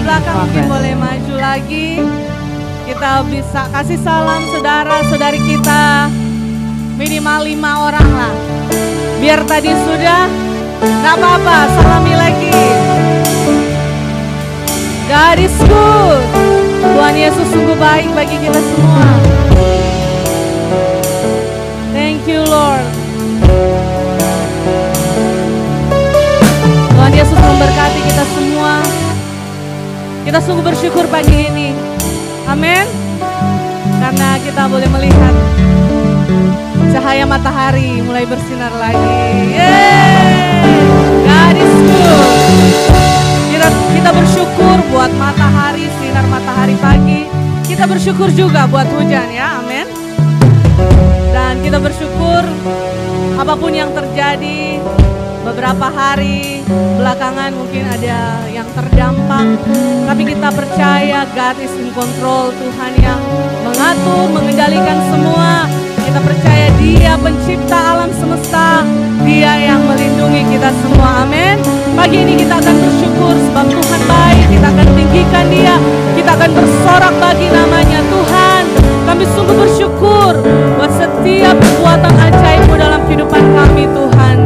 belakang mungkin boleh maju lagi. Kita bisa kasih salam saudara-saudari kita. Minimal 5 orang lah. Biar tadi sudah, gak apa-apa, salami lagi. God is good. Tuhan Yesus sungguh baik bagi kita semua. Thank you Lord. Tuhan Yesus memberkati kita semua. Kita sungguh bersyukur pagi ini. Amin. Karena kita boleh melihat cahaya matahari mulai bersinar lagi. Yeay. God is good. Kita bersyukur buat matahari, sinar matahari pagi. Kita bersyukur juga buat hujan ya, amin. Dan kita bersyukur apapun yang terjadi beberapa hari belakangan mungkin ada yang terdampak. Tapi kita percaya God is in control, Tuhan yang mengatur, mengendalikan semua. Kita percaya Dia pencipta alam semesta, Dia yang melindungi kita semua, amin. Pagi ini kita akan bersyukur sebab Tuhan baik, kita akan tinggikan Dia, kita akan bersorak bagi namanya. Tuhan, kami sungguh bersyukur buat setiap perbuatan ajaib-Mu dalam kehidupan kami Tuhan.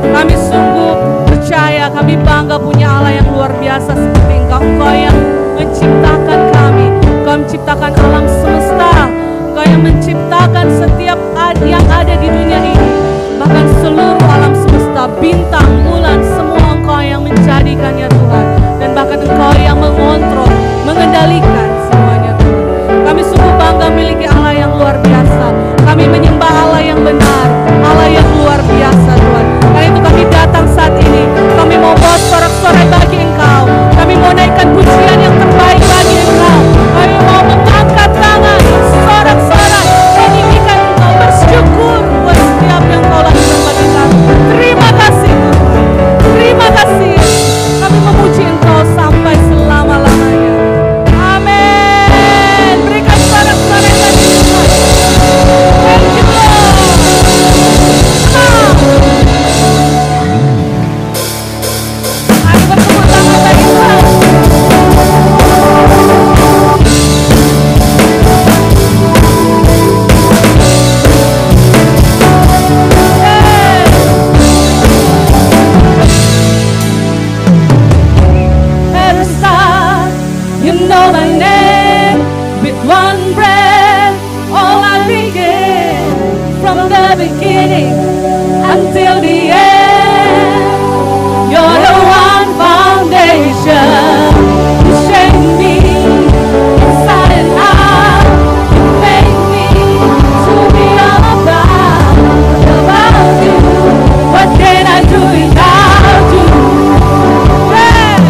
Kami sungguh percaya, kami bangga punya Allah yang luar biasa seperti Engkau. Engkau yang menciptakan kami, Engkau menciptakan alam semesta, Engkau yang menciptakan setiap yang ada di dunia ini. Bahkan seluruh alam semesta, bintang, bulan, semua Engkau yang menjadikannya Tuhan. Dan bahkan Engkau yang mengontrol, mengendalikan semuanya Tuhan. Kami sungguh bangga miliki Allah yang luar biasa. Kami menyembah Allah yang benar, Allah yang luar biasa Tuhan. Karena itu kami datang saat ini, kami mau bawa sorak-sorai bagi Engkau. Kami mau naikkan pujian yang terbaik bagi Engkau. Kami mau mengangkat tangan, sorak-sorai, meninggikan Engkau, bersyukur buat setiap yang Kau lakukan bagi kami. Terima kasih Tuhan, terima kasih. Kami memuji Engkau sampai selama-lamanya. Amin. Berikan sorak-sorai bagi Tuhan. Thank you Lord. Mari bertepuk tangan bagi Tuhan. At the start, you know my name. With one breath, all I begin. From the beginning until the end, you're the one foundation. You shape me inside and out. You make me to be all about you. What can I do without you? Yeah.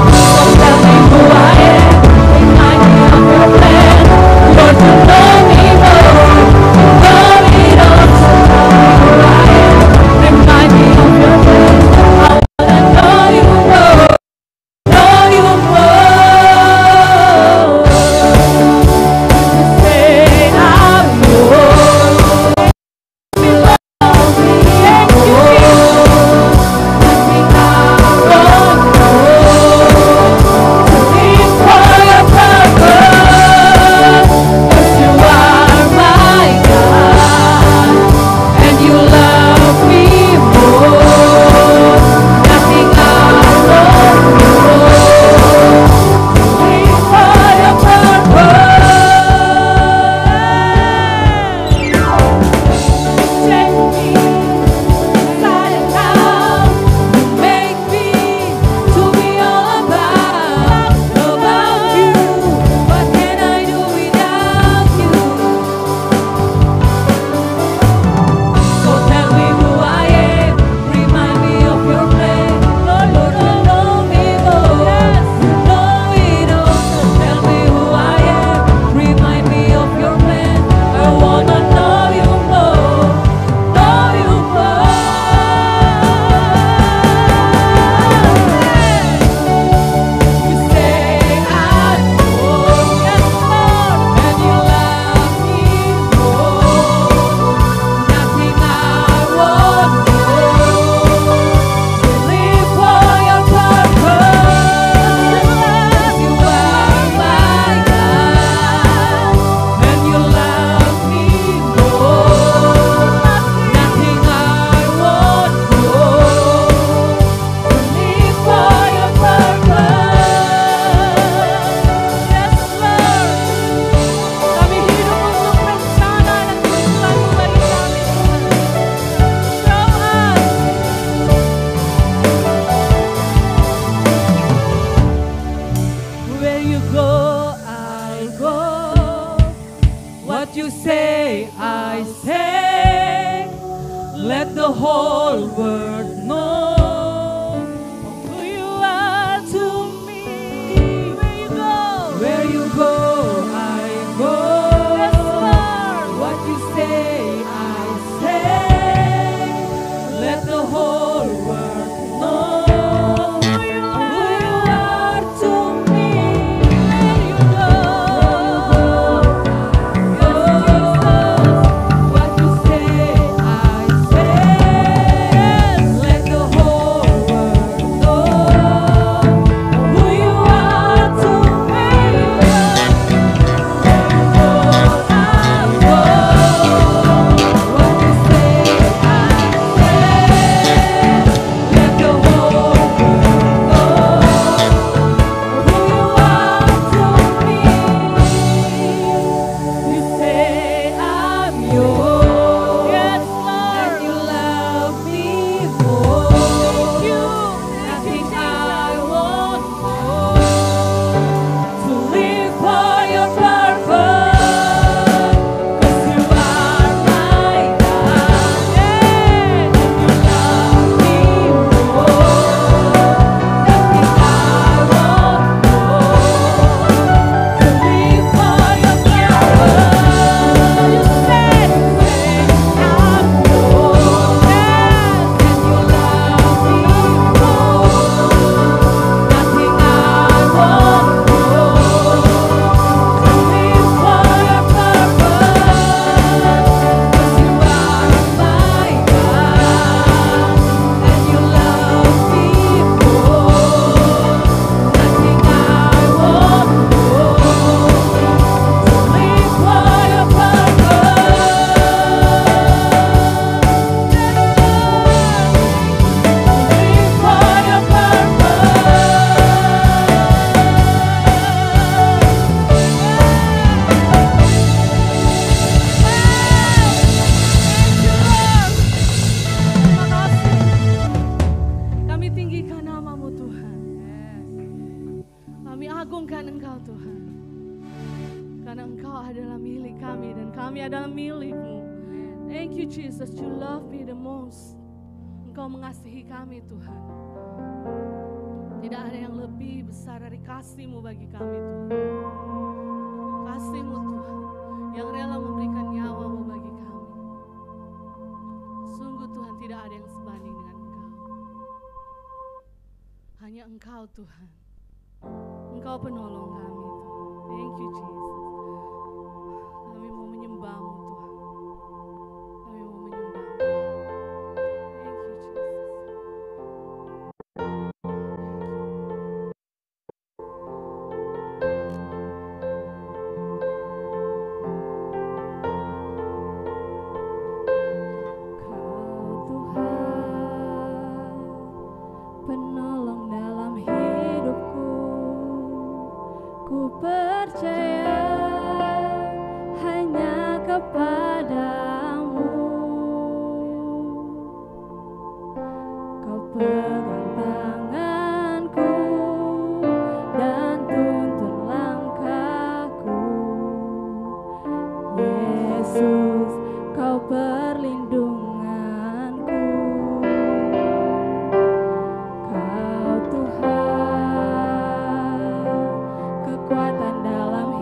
So tell me who I am, remind me of your plan. Lord, you know me more, you know it all. So tell me who I am. whole world know who you are to me. Where you go, I go. Yes, Lord. What you say, I say. Let the whole world know who you are to me. Where you go, what you say, I say. Let the whole world know who you are to me. Where you go, I go. What you say, I say. Let the whole world know who you are to me. You say I'm yours, yes, Lord, and you love me more. Thank you. Nothing I want more to live for your purpose. 'Cause you are my God, yeah, and you love me more. Nothing I want more to live for your purpose. You said, I'm yours, yes, and you love me more. Nothing I want more to live for your purpose. 'Cause you are my God, and you love me more. Nothing I want more to live for your Kami tinggikan namamu Tuhan. Kami agungkan Engkau Tuhan. Karena Engkau adalah milik kami dan kami adalah milik-Mu. Thank you Jesus, you love me the most. Engkau mengasihi kami Tuhan. Tidak ada yang lebih besar dari kasih-Mu bagi kami Tuhan. Kasih-Mu Tuhan yang rela memberikan nyawa-Mu bagi kami. Sungguh Tuhan tidak ada yang sebanding dengan Engkau. Hanya Engkau Tuhan. Engkau penolong kami Tuhan. Thank you Jesus. Kami mau menyembah-Mu Tuhan. Kami mau menyembah-Mu. Thank you Jesus. Kau Tuhan, penolong dalam hidupku. Ku percaya hanya kepadamu. Kau pegang tanganku dan tuntun langkahku. Yesus, Kau perlindunganku. Kau Tuhan, kekuatan dalam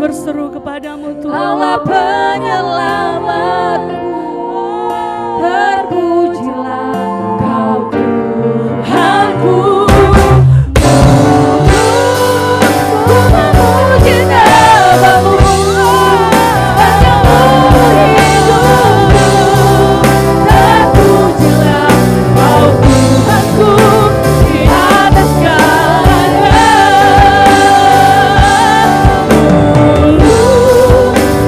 berseru kepadamu Tuhan. Allah penyelamatku, terpujilah Kau Tuhanku. Ku memuji namamu, panjang umur hidupku, terpujilah Kau Tuhanku di atas segalanya.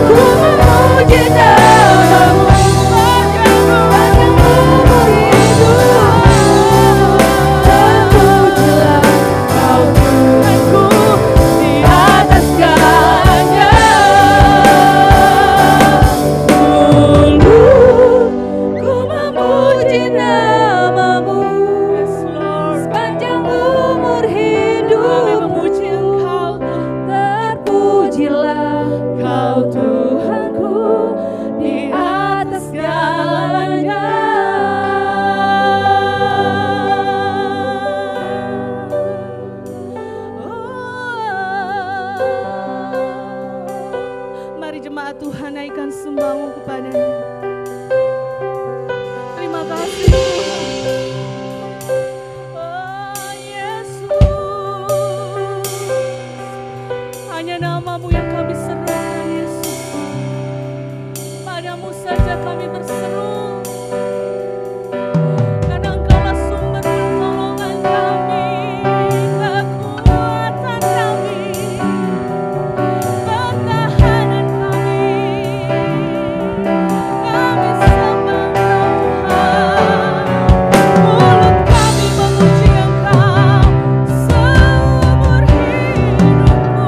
Ku memuji namamu, panjang umur hidupku, terpujilah Kau Tuhanku di atas segalanya. Ku memuji namamu, sepanjang umur hidupku, terpujilah Kau Tuhanku di atas segalanya. Mari jemaat Tuhan naikkan sembahmu kepadanya. Terima kasih Tuhan. Oh Yesus, hanya namamu yang kami serukan Yesus. Padamu saja kami berseru, karena Engkaulah sumber pertolongan kami, kekuatan kami, pertahanan kami. Kami sembah Tuhan, mulut kami memuji Engkau seumur hidupku.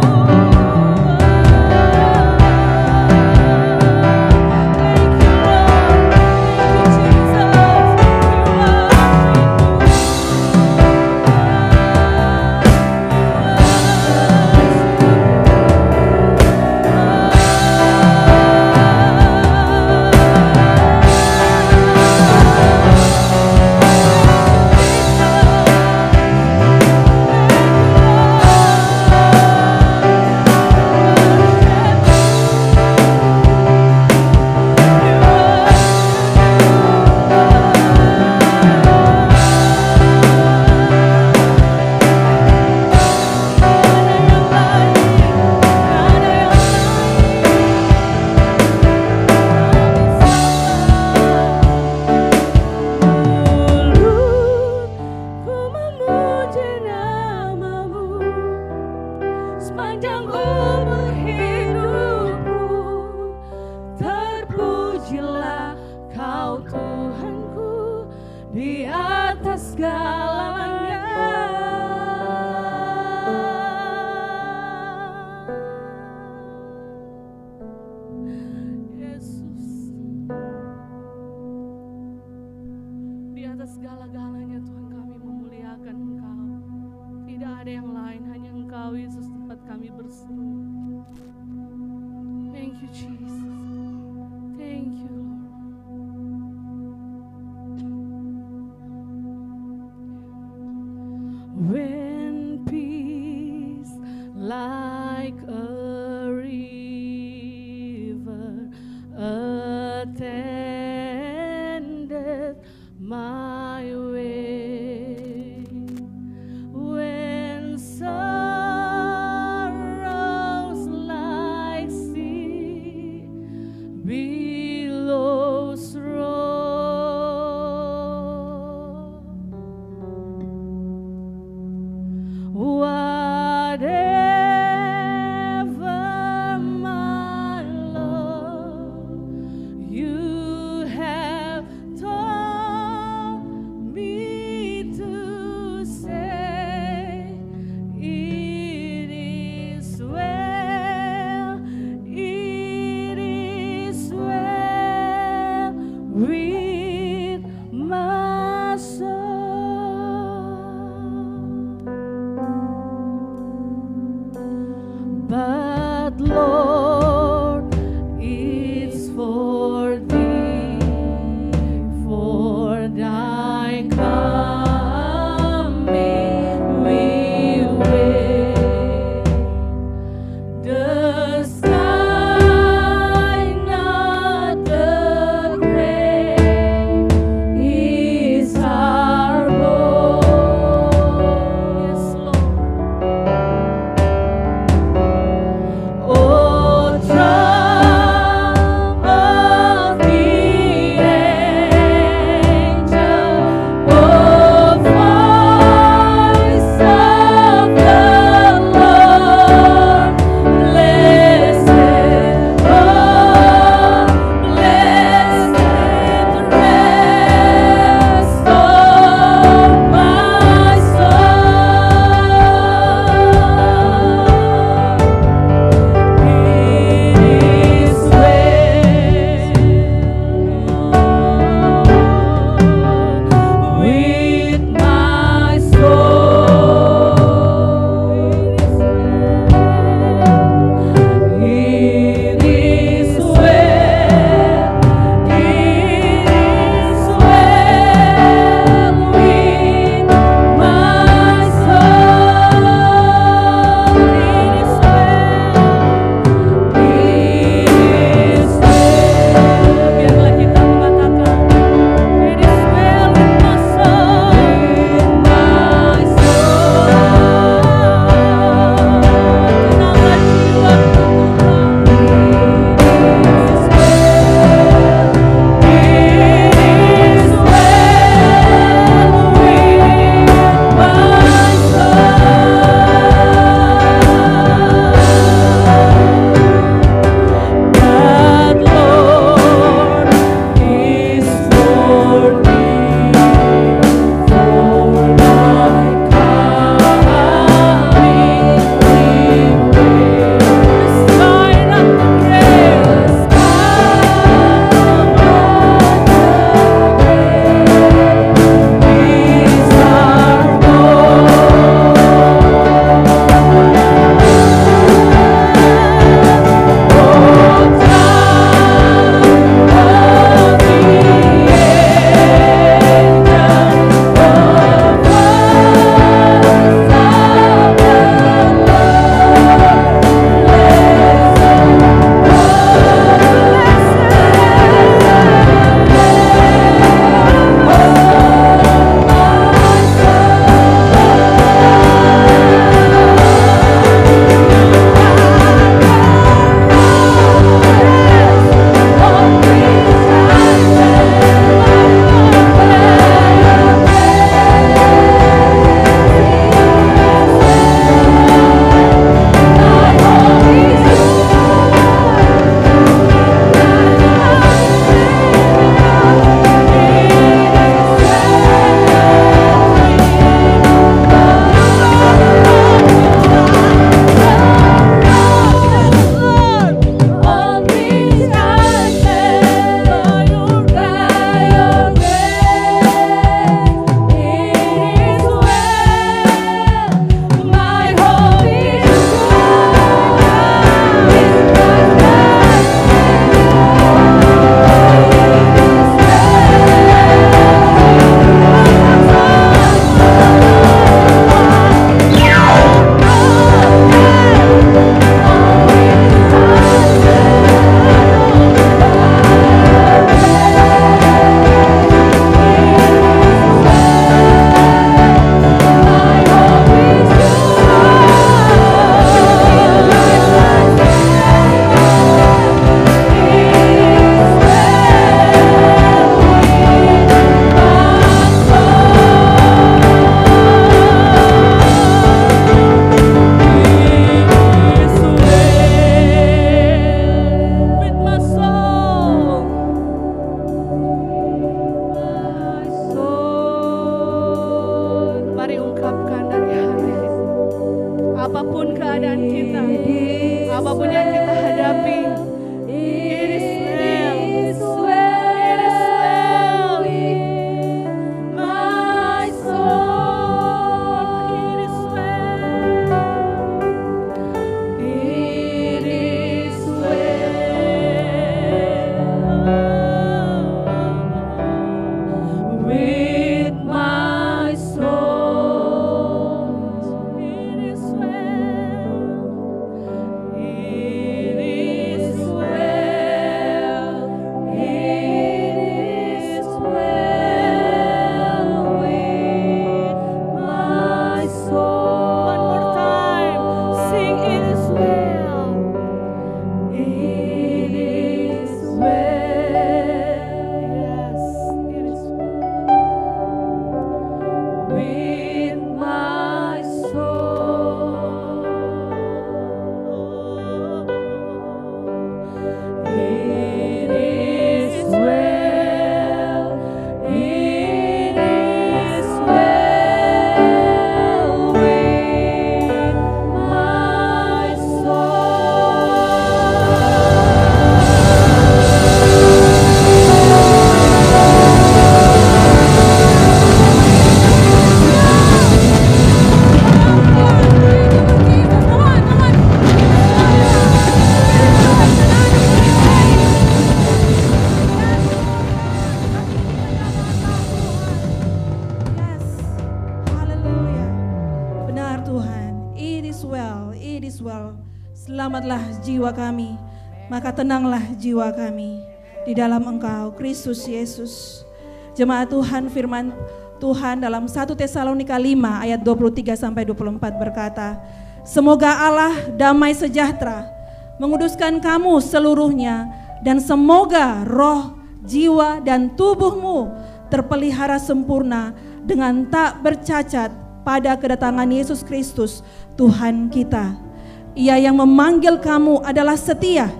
When peace like a river attended my way, when sorrows like sea billows roll, whatever my Lord, you have taught me to say, it is well with my soul. But Lord, it's for thee, for thy coming we wait. The apapun yang kita hadapi. It is well. It is well with my soul. It is well. It is well with my soul. It is well. It is well. It is well with my soul. One more time, sing. It is well. It is well. Yes, it is well with my soul. It is well. It is well with my Yes, haleluya. Benar Tuhan, it is well, it is well. Selamatlah jiwa kami, maka tenanglah jiwa kami di dalam Engkau, Kristus Yesus. Jemaat Tuhan, firman Tuhan dalam 1 Tesalonika 5 ayat 23 sampai 24 berkata, semoga Allah damai sejahtera menguduskan kamu seluruhnya, dan semoga roh, jiwa, dan tubuhmu terpelihara sempurna dengan tak bercacat pada kedatangan Yesus Kristus Tuhan kita. Ia yang memanggil kamu adalah setia,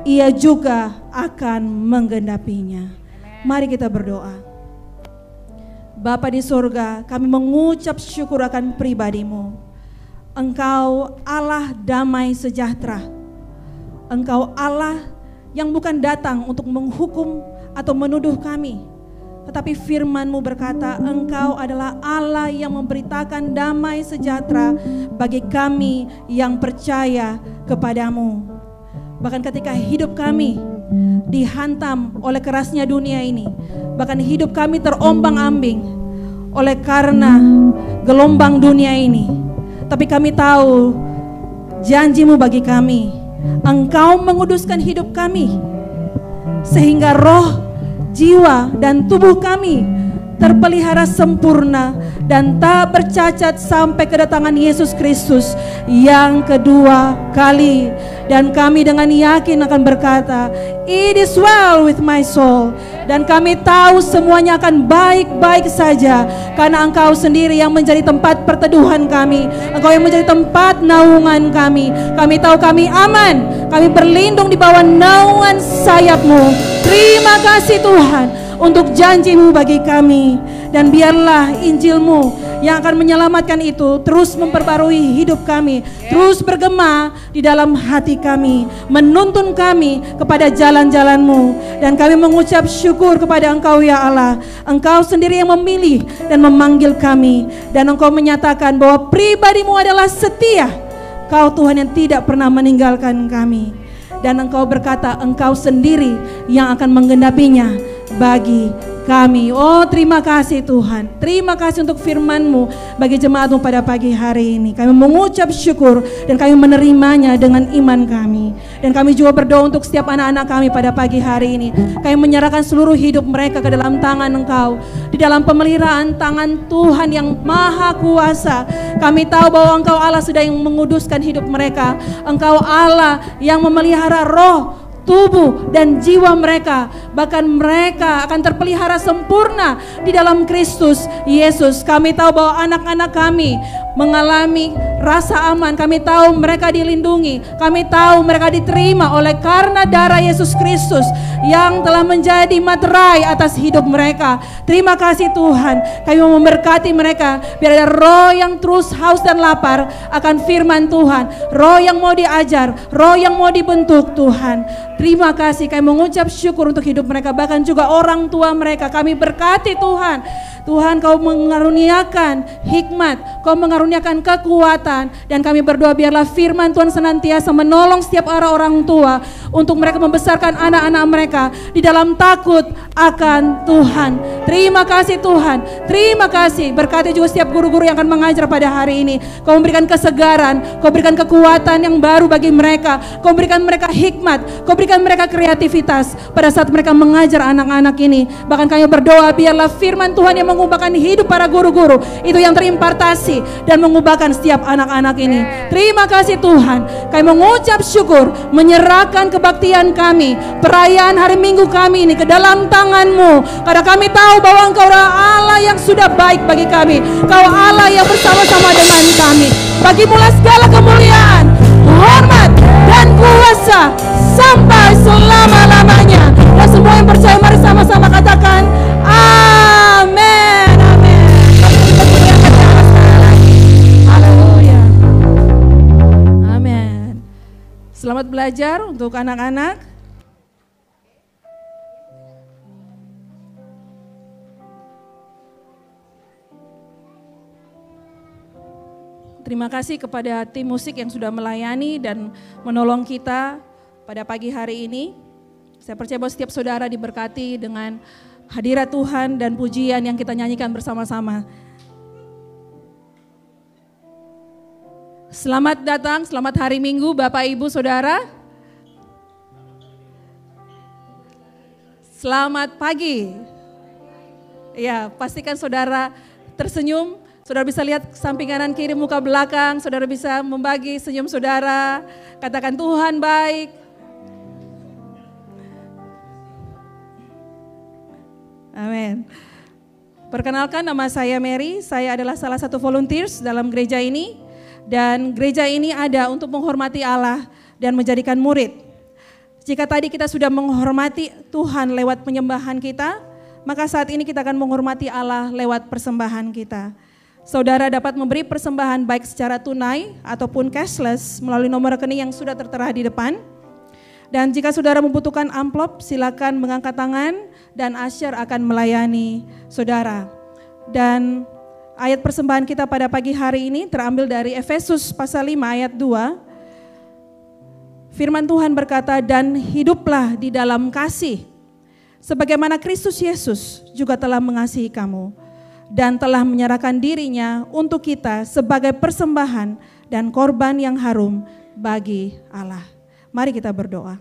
Ia juga akan menggenapinya. Mari kita berdoa. Bapa di surga, kami mengucap syukur akan pribadi-Mu. Engkau Allah damai sejahtera. Engkau Allah yang bukan datang untuk menghukum atau menuduh kami, tetapi firman-Mu berkata, Engkau adalah Allah yang memberitakan damai sejahtera bagi kami yang percaya kepadamu. Bahkan ketika hidup kami dihantam oleh kerasnya dunia ini, bahkan hidup kami terombang-ambing oleh karena gelombang dunia ini, tapi kami tahu janji-Mu bagi kami, Engkau menguduskan hidup kami sehingga roh, jiwa, dan tubuh kami terpelihara sempurna dan tak bercacat sampai kedatangan Yesus Kristus yang kedua kali. Dan kami dengan yakin akan berkata, it is well with my soul. Dan kami tahu semuanya akan baik-baik saja, karena Engkau sendiri yang menjadi tempat perteduhan kami, Engkau yang menjadi tempat naungan kami. Kami tahu kami aman, kami berlindung di bawah naungan sayap-Mu. Terima kasih Tuhan untuk janji-Mu bagi kami. Dan biarlah Injil-Mu yang akan menyelamatkan itu terus memperbarui hidup kami, terus bergema di dalam hati kami, menuntun kami kepada jalan-jalan-Mu. Dan kami mengucap syukur kepada Engkau ya Allah. Engkau sendiri yang memilih dan memanggil kami, dan Engkau menyatakan bahwa pribadi-Mu adalah setia. Kau Tuhan yang tidak pernah meninggalkan kami. Dan Engkau berkata Engkau sendiri yang akan menggenapinya bagi kami. Oh, terima kasih Tuhan. Terima kasih untuk firman-Mu bagi jemaat-Mu pada pagi hari ini. Kami mengucap syukur dan kami menerimanya dengan iman kami. Dan kami juga berdoa untuk setiap anak-anak kami pada pagi hari ini. Kami menyerahkan seluruh hidup mereka ke dalam tangan Engkau, di dalam pemeliharaan tangan Tuhan yang maha kuasa. Kami tahu bahwa Engkau Allah sedang menguduskan hidup mereka. Engkau Allah yang memelihara roh, tubuh, dan jiwa mereka. Bahkan mereka akan terpelihara sempurna di dalam Kristus Yesus. Kami tahu bahwa anak-anak kami mengalami rasa aman. Kami tahu mereka dilindungi. Kami tahu mereka diterima oleh karena darah Yesus Kristus yang telah menjadi materai atas hidup mereka. Terima kasih Tuhan. Kami mau memberkati mereka. Biar ada roh yang terus haus dan lapar akan firman Tuhan. Roh yang mau diajar, roh yang mau dibentuk Tuhan. Terima kasih. Kami mengucap syukur untuk hidup mereka. Bahkan juga orang tua mereka. Kami berkati Tuhan. Tuhan, Kau mengaruniakan hikmat, Kau mengaruniakan kekuatan, dan kami berdoa biarlah firman Tuhan senantiasa menolong setiap orang tua untuk mereka membesarkan anak-anak mereka di dalam takut akan Tuhan. Terima kasih Tuhan, terima kasih. Berkati juga setiap guru-guru yang akan mengajar pada hari ini. Kau memberikan kesegaran, Kau berikan kekuatan yang baru bagi mereka, Kau berikan mereka hikmat, Kau berikan mereka kreativitas pada saat mereka mengajar anak-anak ini. Bahkan kami berdoa biarlah firman Tuhan yang mengubahkan hidup para guru-guru itu yang terimpartasi dan mengubahkan setiap anak-anak ini. Terima kasih Tuhan. Kami mengucap syukur, menyerahkan kebaktian kami, perayaan hari Minggu kami ini ke dalam tangan-Mu. Karena kami tahu bahwa Engkau adalah Allah yang sudah baik bagi kami. Kau Allah yang bersama-sama dengan kami. Bagimu-lah segala kemuliaan, hormat dan kuasa sampai selama-lamanya. Dan semua yang percaya mari sama-sama katakan amin. Amin. Kita muliakan Allah sekali lagi. Haleluya. Amin. Selamat belajar untuk anak-anak. Terima kasih kepada tim musik yang sudah melayani dan menolong kita pada pagi hari ini. Saya percaya bahwa setiap saudara diberkati dengan hadirat Tuhan dan pujian yang kita nyanyikan bersama-sama. Selamat datang, selamat hari Minggu Bapak Ibu Saudara. Selamat pagi. Ya, pastikan saudara tersenyum. Saudara bisa lihat samping kanan kiri muka belakang, saudara bisa membagi senyum saudara. Katakan Tuhan baik. Amin. Perkenalkan, nama saya Mary, saya adalah salah satu volunteers dalam gereja ini. Dan gereja ini ada untuk menghormati Allah dan menjadikan murid. Jika tadi kita sudah menghormati Tuhan lewat penyembahan kita, maka saat ini kita akan menghormati Allah lewat persembahan kita. Saudara dapat memberi persembahan baik secara tunai ataupun cashless melalui nomor rekening yang sudah tertera di depan. Dan jika saudara membutuhkan amplop, silakan mengangkat tangan dan Asher akan melayani saudara. Dan ayat persembahan kita pada pagi hari ini terambil dari Efesus pasal 5 ayat 2. Firman Tuhan berkata, dan hiduplah di dalam kasih, sebagaimana Kristus Yesus juga telah mengasihi kamu, dan telah menyerahkan dirinya untuk kita sebagai persembahan dan korban yang harum bagi Allah. Mari kita berdoa.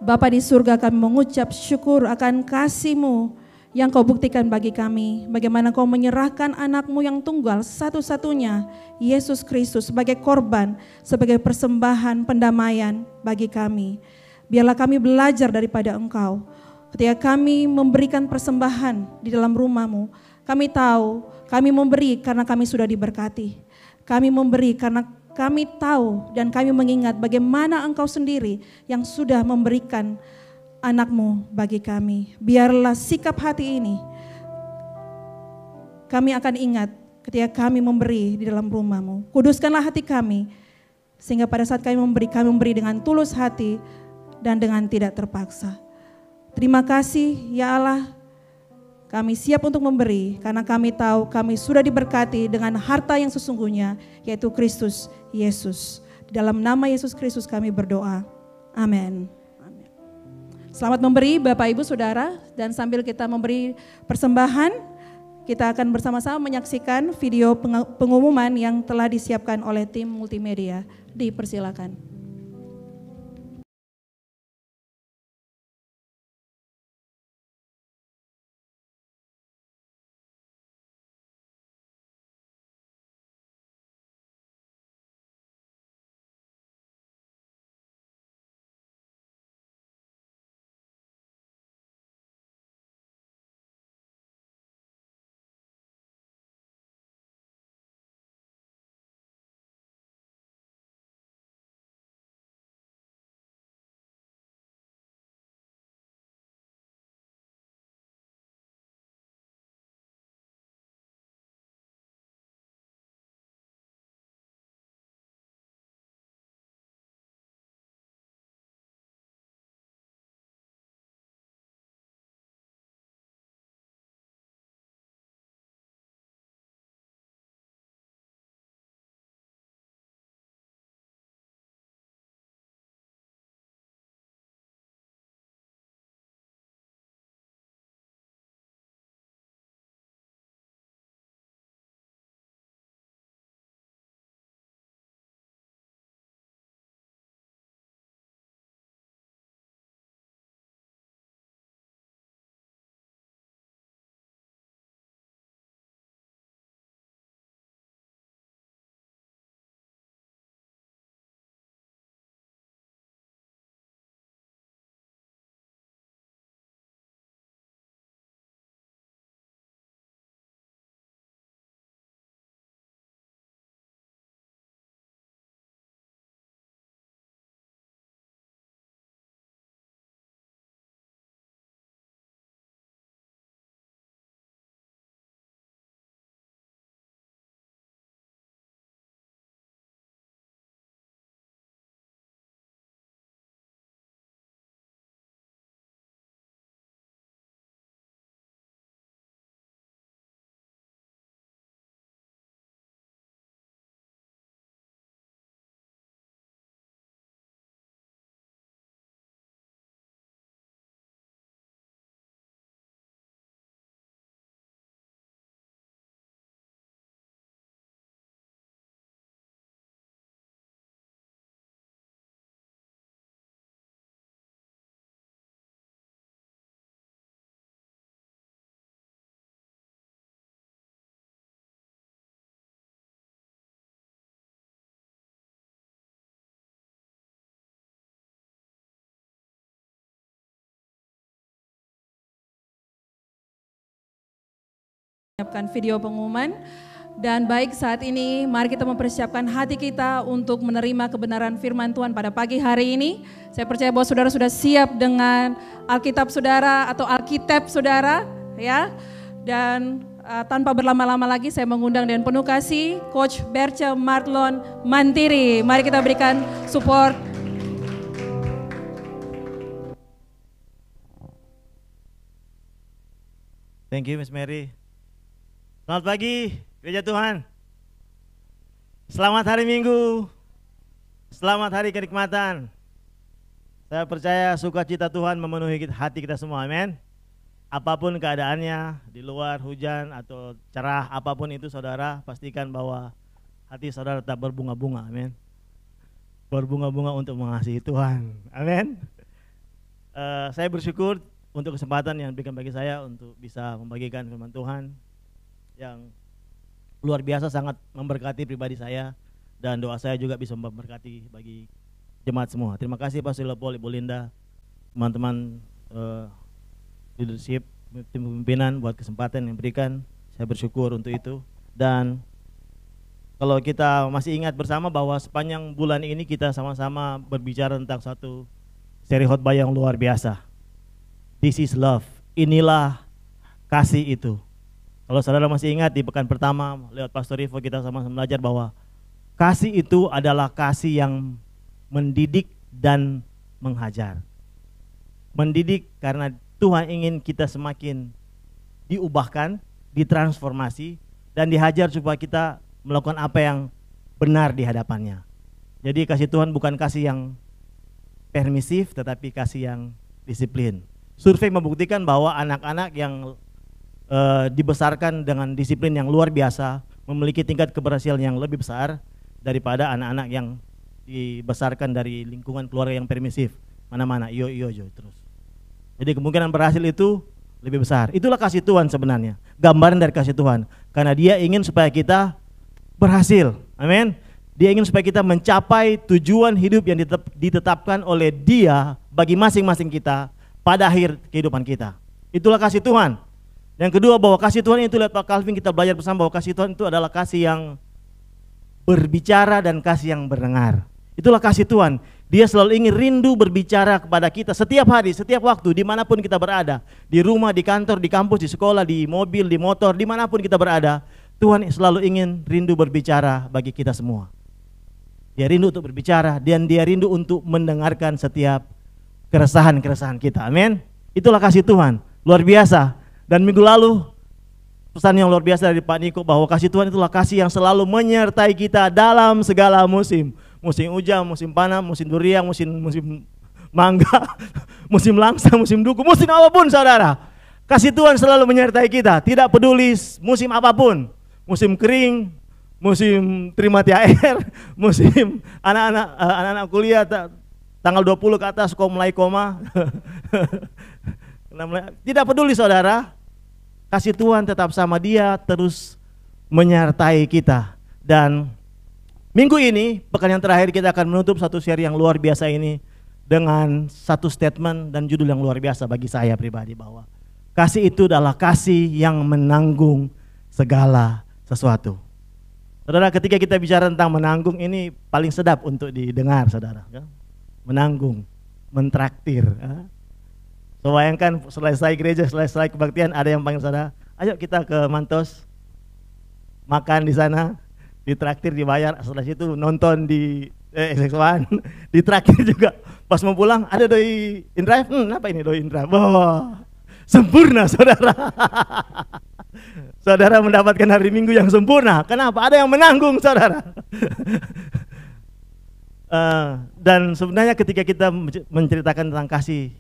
Bapa di surga, kami mengucap syukur akan kasih-Mu yang Kau buktikan bagi kami. Bagaimana Kau menyerahkan anak-Mu yang tunggal satu-satunya, Yesus Kristus, sebagai korban, sebagai persembahan pendamaian bagi kami. Biarlah kami belajar daripada Engkau. Ketika kami memberikan persembahan di dalam rumah-Mu, kami tahu kami memberi karena kami sudah diberkati. Kami memberi karena kami tahu dan kami mengingat bagaimana Engkau sendiri yang sudah memberikan anak-Mu bagi kami. Biarlah sikap hati ini kami akan ingat ketika kami memberi di dalam rumah-Mu. Kuduskanlah hati kami sehingga pada saat kami memberi dengan tulus hati dan dengan tidak terpaksa. Terima kasih ya Allah, kami siap untuk memberi karena kami tahu kami sudah diberkati dengan harta yang sesungguhnya, yaitu Kristus Yesus. Di dalam nama Yesus Kristus kami berdoa. Amin. Selamat memberi Bapak Ibu Saudara, dan sambil kita memberi persembahan, kita akan bersama-sama menyaksikan video pengumuman yang telah disiapkan oleh tim multimedia. Dipersilakan. menyiapkan video pengumuman. Dan baik saat ini mari kita mempersiapkan hati kita untuk menerima kebenaran firman Tuhan pada pagi hari ini. Saya percaya bahwa saudara sudah siap dengan Alkitab saudara atau Alkitab saudara ya. Dan tanpa berlama-lama lagi saya mengundang dengan penuh kasih Coach Berce Martlon Mantiri. Mari kita berikan support. Thank you Miss Mary. Selamat pagi Gereja Tuhan. Selamat hari Minggu. Selamat hari kenikmatan. Saya percaya sukacita Tuhan memenuhi hati kita semua, amin. Apapun keadaannya, di luar hujan atau cerah, apapun itu saudara, pastikan bahwa hati saudara tetap berbunga-bunga, amin. Berbunga-bunga untuk mengasihi Tuhan, amin. Saya bersyukur untuk kesempatan yang diberikan bagi saya untuk bisa membagikan firman Tuhan yang luar biasa, sangat memberkati pribadi saya, dan doa saya juga bisa memberkati bagi jemaat semua. Terima kasih Pastor Leopold, Ibu Linda, teman-teman leadership, tim pimpinan buat kesempatan yang diberikan. Saya bersyukur untuk itu. Dan kalau kita masih ingat bersama bahwa sepanjang bulan ini kita sama-sama berbicara tentang satu seri khotbah yang luar biasa. This is love. Inilah kasih itu. Kalau saudara masih ingat di pekan pertama lewat Pastor Rivo kita sama-sama belajar bahwa kasih itu adalah kasih yang mendidik dan menghajar. Mendidik karena Tuhan ingin kita semakin diubahkan, ditransformasi, dan dihajar supaya kita melakukan apa yang benar di hadapannya. Jadi kasih Tuhan bukan kasih yang permisif, tetapi kasih yang disiplin. Survei membuktikan bahwa anak-anak yang dibesarkan dengan disiplin yang luar biasa memiliki tingkat keberhasilan yang lebih besar daripada anak-anak yang dibesarkan dari lingkungan keluarga yang permisif. Mana-mana, iyo terus. Jadi kemungkinan berhasil itu lebih besar. Itulah kasih Tuhan sebenarnya, gambaran dari kasih Tuhan. Karena Dia ingin supaya kita berhasil, amin. Dia ingin supaya kita mencapai tujuan hidup yang ditetapkan oleh Dia bagi masing-masing kita pada akhir kehidupan kita. Itulah kasih Tuhan. Yang kedua, bahwa kasih Tuhan itu, lihat Pak Calvin, kita belajar bersama bahwa kasih Tuhan itu adalah kasih yang berbicara dan kasih yang berdengar. Itulah kasih Tuhan. Dia selalu ingin rindu berbicara kepada kita setiap hari, setiap waktu, dimanapun kita berada. Di rumah, di kantor, di kampus, di sekolah, di mobil, di motor, dimanapun kita berada. Tuhan selalu ingin rindu berbicara bagi kita semua. Dia rindu untuk berbicara dan Dia rindu untuk mendengarkan setiap keresahan-keresahan kita, amin. Itulah kasih Tuhan, luar biasa. Dan minggu lalu pesan yang luar biasa dari Pak Niko bahwa kasih Tuhan itulah kasih yang selalu menyertai kita dalam segala musim. Musim hujan, musim panas, musim durian, musim mangga, musim langsa, musim duku, musim apapun saudara. Kasih Tuhan selalu menyertai kita, tidak peduli musim apapun. Musim kering, musim terima THR, musim anak-anak kuliah tanggal 20 ke atas mulai koma. Tidak peduli saudara, kasih Tuhan tetap sama, Dia terus menyertai kita. Dan minggu ini, pekan yang terakhir, kita akan menutup satu seri yang luar biasa ini dengan satu statement dan judul yang luar biasa bagi saya pribadi, bahwa kasih itu adalah kasih yang menanggung segala sesuatu. Saudara, ketika kita bicara tentang menanggung, ini paling sedap untuk didengar saudara. Menanggung, mentraktir. So, bayangkan selesai gereja, selesai kebaktian, ada yang panggil saudara, ayo kita ke Mantos, makan di sana, ditraktir, dibayar. Setelah itu nonton di SX1, ditraktir juga. Pas mau pulang, ada doi in-drive, apa ini doi in-drive? Wah, sempurna saudara. Saudara mendapatkan hari Minggu yang sempurna. Kenapa? Ada yang menanggung saudara. Dan sebenarnya ketika kita menceritakan tentang kasih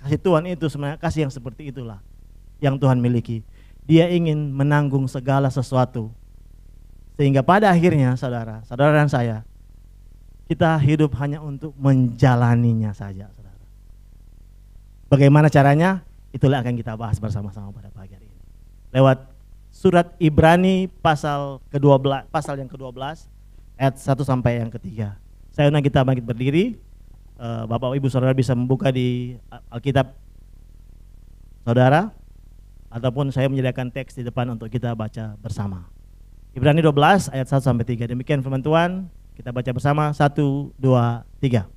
Tuhan itu, sebenarnya kasih yang seperti itulah yang Tuhan miliki. Dia ingin menanggung segala sesuatu, sehingga pada akhirnya saudara dan saya, kita hidup hanya untuk menjalaninya saja saudara. Bagaimana caranya? Itulah akan kita bahas bersama-sama pada pagi hari ini lewat surat Ibrani pasal yang ke-12 ayat 1 sampai yang ke-3. Saya undang kita bangkit berdiri. Bapak Ibu Saudara bisa membuka di Alkitab Saudara, ataupun saya menyediakan teks di depan untuk kita baca bersama. Ibrani 12 ayat 1-3. Demikian firman Tuhan, kita baca bersama 1, 2, 3.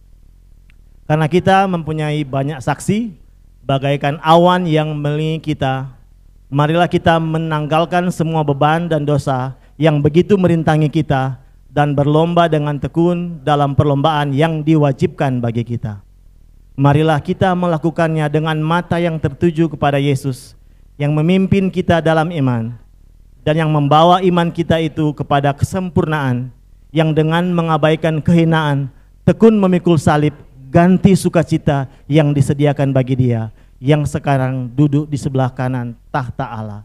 Karena kita mempunyai banyak saksi bagaikan awan yang melilit kita, marilah kita menanggalkan semua beban dan dosa yang begitu merintangi kita dan berlomba dengan tekun dalam perlombaan yang diwajibkan bagi kita. Marilah kita melakukannya dengan mata yang tertuju kepada Yesus yang memimpin kita dalam iman dan yang membawa iman kita itu kepada kesempurnaan, yang dengan mengabaikan kehinaan tekun memikul salib, ganti sukacita yang disediakan bagi Dia yang sekarang duduk di sebelah kanan tahta Allah.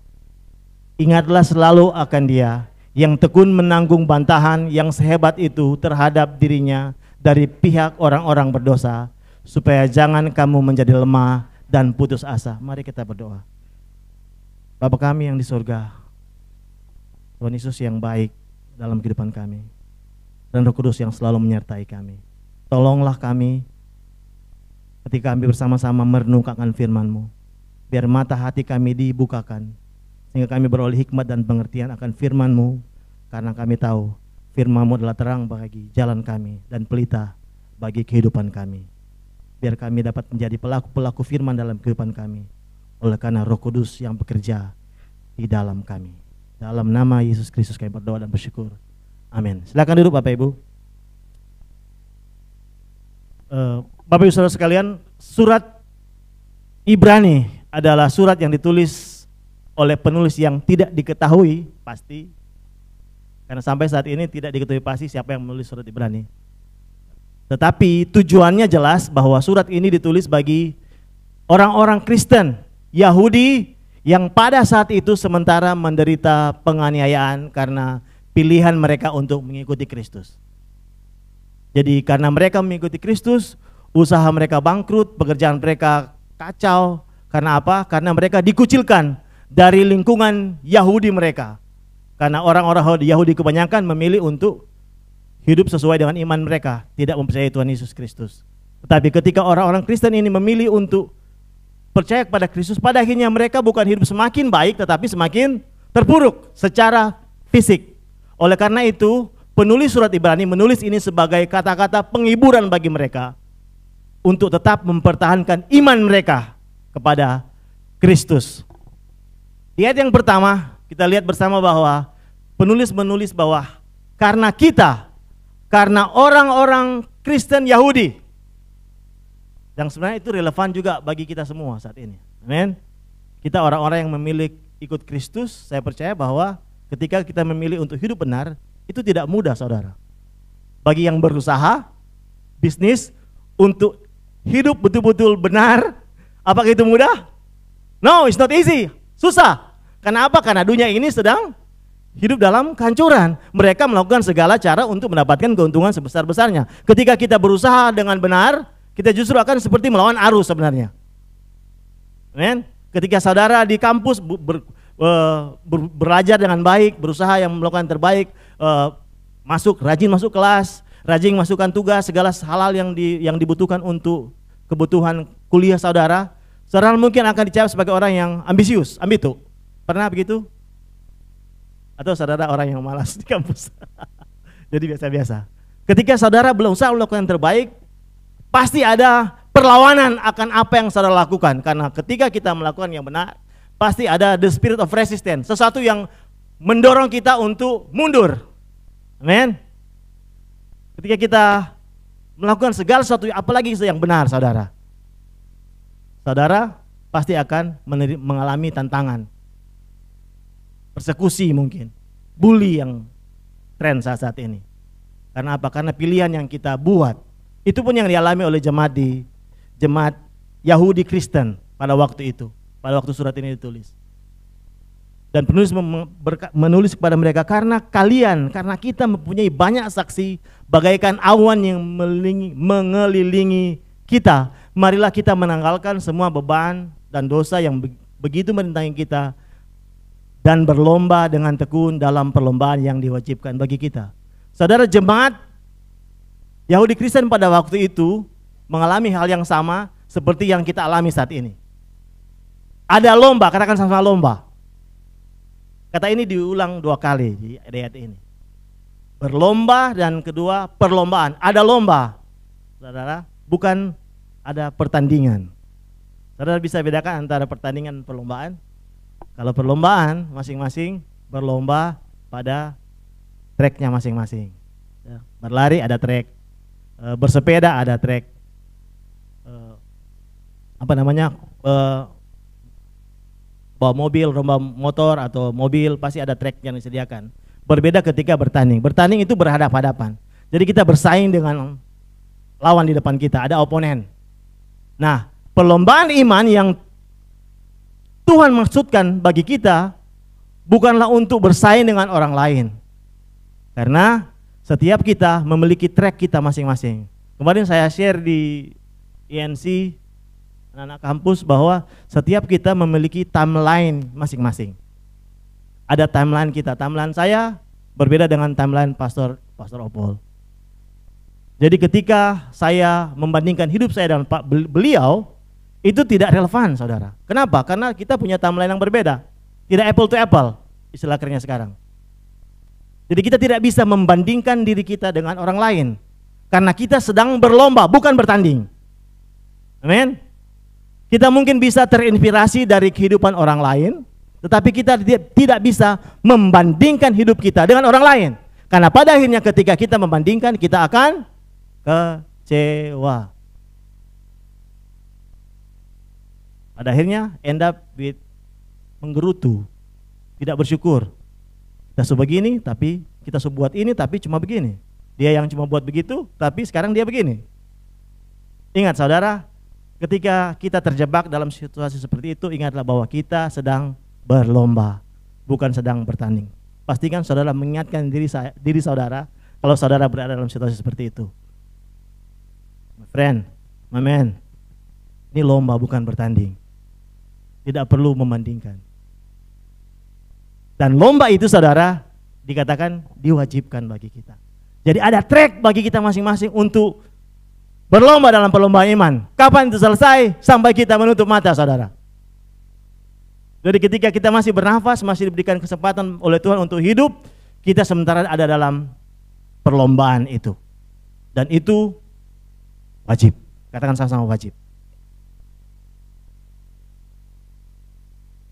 Ingatlah selalu akan Dia yang tekun menanggung bantahan yang sehebat itu terhadap dirinya dari pihak orang-orang berdosa, supaya jangan kamu menjadi lemah dan putus asa. Mari kita berdoa. Bapa kami yang di surga, Tuhan Yesus yang baik dalam kehidupan kami, dan Roh Kudus yang selalu menyertai kami. Tolonglah kami ketika kami bersama-sama merenungkan firman-Mu, biar mata hati kami dibukakan, sehingga kami beroleh hikmat dan pengertian akan firman-Mu, karena kami tahu firman-Mu adalah terang bagi jalan kami dan pelita bagi kehidupan kami. Biar kami dapat menjadi pelaku-pelaku firman dalam kehidupan kami, oleh karena Roh Kudus yang bekerja di dalam kami. Dalam nama Yesus Kristus kami berdoa dan bersyukur. Amin. Silakan duduk Bapak Ibu. Bapak Ibu saudara sekalian, surat Ibrani adalah surat yang ditulis oleh penulis yang tidak diketahui pasti, karena sampai saat ini tidak diketahui pasti siapa yang menulis surat Ibrani. Tetapi tujuannya jelas bahwa surat ini ditulis bagi orang-orang Kristen Yahudi yang pada saat itu sementara menderita penganiayaan karena pilihan mereka untuk mengikuti Kristus. Jadi karena mereka mengikuti Kristus, usaha mereka bangkrut, pekerjaan mereka kacau. Karena apa? Karena mereka dikucilkan dari lingkungan Yahudi mereka. Karena orang-orang Yahudi kebanyakan memilih untuk hidup sesuai dengan iman mereka, tidak mempercayai Tuhan Yesus Kristus. Tetapi ketika orang-orang Kristen ini memilih untuk percaya kepada Kristus, pada akhirnya mereka bukan hidup semakin baik, tetapi semakin terpuruk secara fisik. Oleh karena itu, penulis surat Ibrani menulis ini sebagai kata-kata penghiburan bagi mereka untuk tetap mempertahankan iman mereka kepada Kristus. Di ayat yang pertama, kita lihat bersama bahwa penulis menulis bahwa karena orang-orang Kristen Yahudi, yang sebenarnya itu relevan juga bagi kita semua saat ini. Amin. Kita orang-orang yang memilih ikut Kristus, saya percaya bahwa ketika kita memilih untuk hidup benar, itu tidak mudah saudara. Bagi yang berusaha, bisnis, untuk hidup betul-betul benar, apakah itu mudah? No, it's not easy, susah. Kenapa? Karena dunia ini sedang hidup dalam kehancuran. Mereka melakukan segala cara untuk mendapatkan keuntungan sebesar-besarnya. Ketika kita berusaha dengan benar, kita justru akan seperti melawan arus sebenarnya. Amen. Ketika saudara di kampus belajar dengan baik, berusaha yang melakukan terbaik, rajin masuk kelas, rajin masukkan tugas, segala hal yang dibutuhkan untuk kebutuhan kuliah saudara mungkin akan dicap sebagai orang yang ambisius, ambitu. Pernah begitu? Atau saudara orang yang malas di kampus? Jadi biasa-biasa. Ketika saudara berusaha melakukan yang terbaik, pasti ada perlawanan akan apa yang saudara lakukan. Karena ketika kita melakukan yang benar, pasti ada the spirit of resistance, sesuatu yang mendorong kita untuk mundur. Amin. Ketika kita melakukan segala sesuatu, apalagi yang benar, saudara pasti akan mengalami tantangan, persekusi mungkin, bully yang tren saat ini. Karena apa? Karena pilihan yang kita buat. Itu pun yang dialami oleh jemaat Yahudi Kristen pada waktu itu, pada waktu surat ini ditulis. Dan penulis menulis kepada mereka, karena kita mempunyai banyak saksi bagaikan awan yang mengelilingi kita, marilah kita menanggalkan semua beban dan dosa yang begitu merintangi kita dan berlomba dengan tekun dalam perlombaan yang diwajibkan bagi kita. Saudara, jemaat Yahudi Kristen pada waktu itu mengalami hal yang sama seperti yang kita alami saat ini. Ada lomba, katakan sama-sama lomba. Kata ini diulang 2 kali di ayat ini. Berlomba dan kedua perlombaan. Ada lomba, saudara, bukan ada pertandingan. Saudara bisa bedakan antara pertandingan dan perlombaan? Kalau perlombaan, masing-masing berlomba pada treknya masing-masing. Berlari ada trek, bersepeda ada trek, bawa mobil, lomba motor atau mobil pasti ada trek yang disediakan. Berbeda ketika bertanding. Bertanding itu berhadap-hadapan. Jadi kita bersaing dengan lawan di depan kita, ada oponen. Nah, perlombaan iman yang Tuhan maksudkan bagi kita bukanlah untuk bersaing dengan orang lain. Karena setiap kita memiliki track kita masing-masing. Kemarin saya share di INC anak-anak kampus bahwa setiap kita memiliki timeline masing-masing. Ada timeline kita, timeline saya berbeda dengan timeline Pastor Opol. Jadi ketika saya membandingkan hidup saya dengan beliau, itu tidak relevan, saudara. Kenapa? Karena kita punya timeline yang berbeda. Tidak apple to apple, istilah kerennya sekarang. Jadi kita tidak bisa membandingkan diri kita dengan orang lain. Karena kita sedang berlomba, bukan bertanding. Amin. Kita mungkin bisa terinspirasi dari kehidupan orang lain, tetapi kita tidak bisa membandingkan hidup kita dengan orang lain. Karena pada akhirnya ketika kita membandingkan, kita akan kecewa. Pada akhirnya end up with menggerutu, tidak bersyukur. Kita sebegini, tapi kita sebuat ini, tapi cuma begini. Dia yang cuma buat begitu, tapi sekarang dia begini. Ingat saudara, ketika kita terjebak dalam situasi seperti itu, ingatlah bahwa kita sedang berlomba, bukan sedang bertanding. Pastikan saudara mengingatkan diri saudara kalau saudara berada dalam situasi seperti itu. My friend, my man, ini lomba bukan bertanding. Tidak perlu membandingkan. Dan lomba itu saudara dikatakan diwajibkan bagi kita. Jadi ada track bagi kita masing-masing untuk berlomba dalam perlombaan iman. Kapan itu selesai? Sampai kita menutup mata saudara. Jadi ketika kita masih bernafas, masih diberikan kesempatan oleh Tuhan untuk hidup, kita sementara ada dalam perlombaan itu. Dan itu wajib. Katakan sama-sama wajib.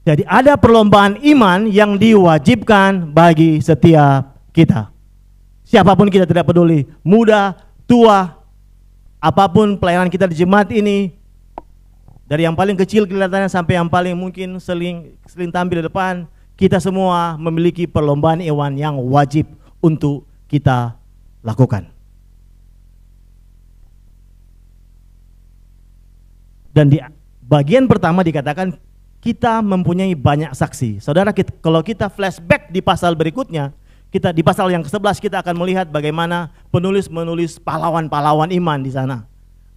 Jadi ada perlombaan iman yang diwajibkan bagi setiap kita. Siapapun kita, tidak peduli, muda, tua, apapun pelayanan kita di jemaat ini, dari yang paling kecil kelihatannya sampai yang paling mungkin sering tampil di depan, kita semua memiliki perlombaan iman yang wajib untuk kita lakukan. Dan di bagian pertama dikatakan kita mempunyai banyak saksi. Saudara, kalau kita flashback di pasal berikutnya, kita di pasal yang ke-11 kita akan melihat bagaimana penulis pahlawan-pahlawan iman di sana.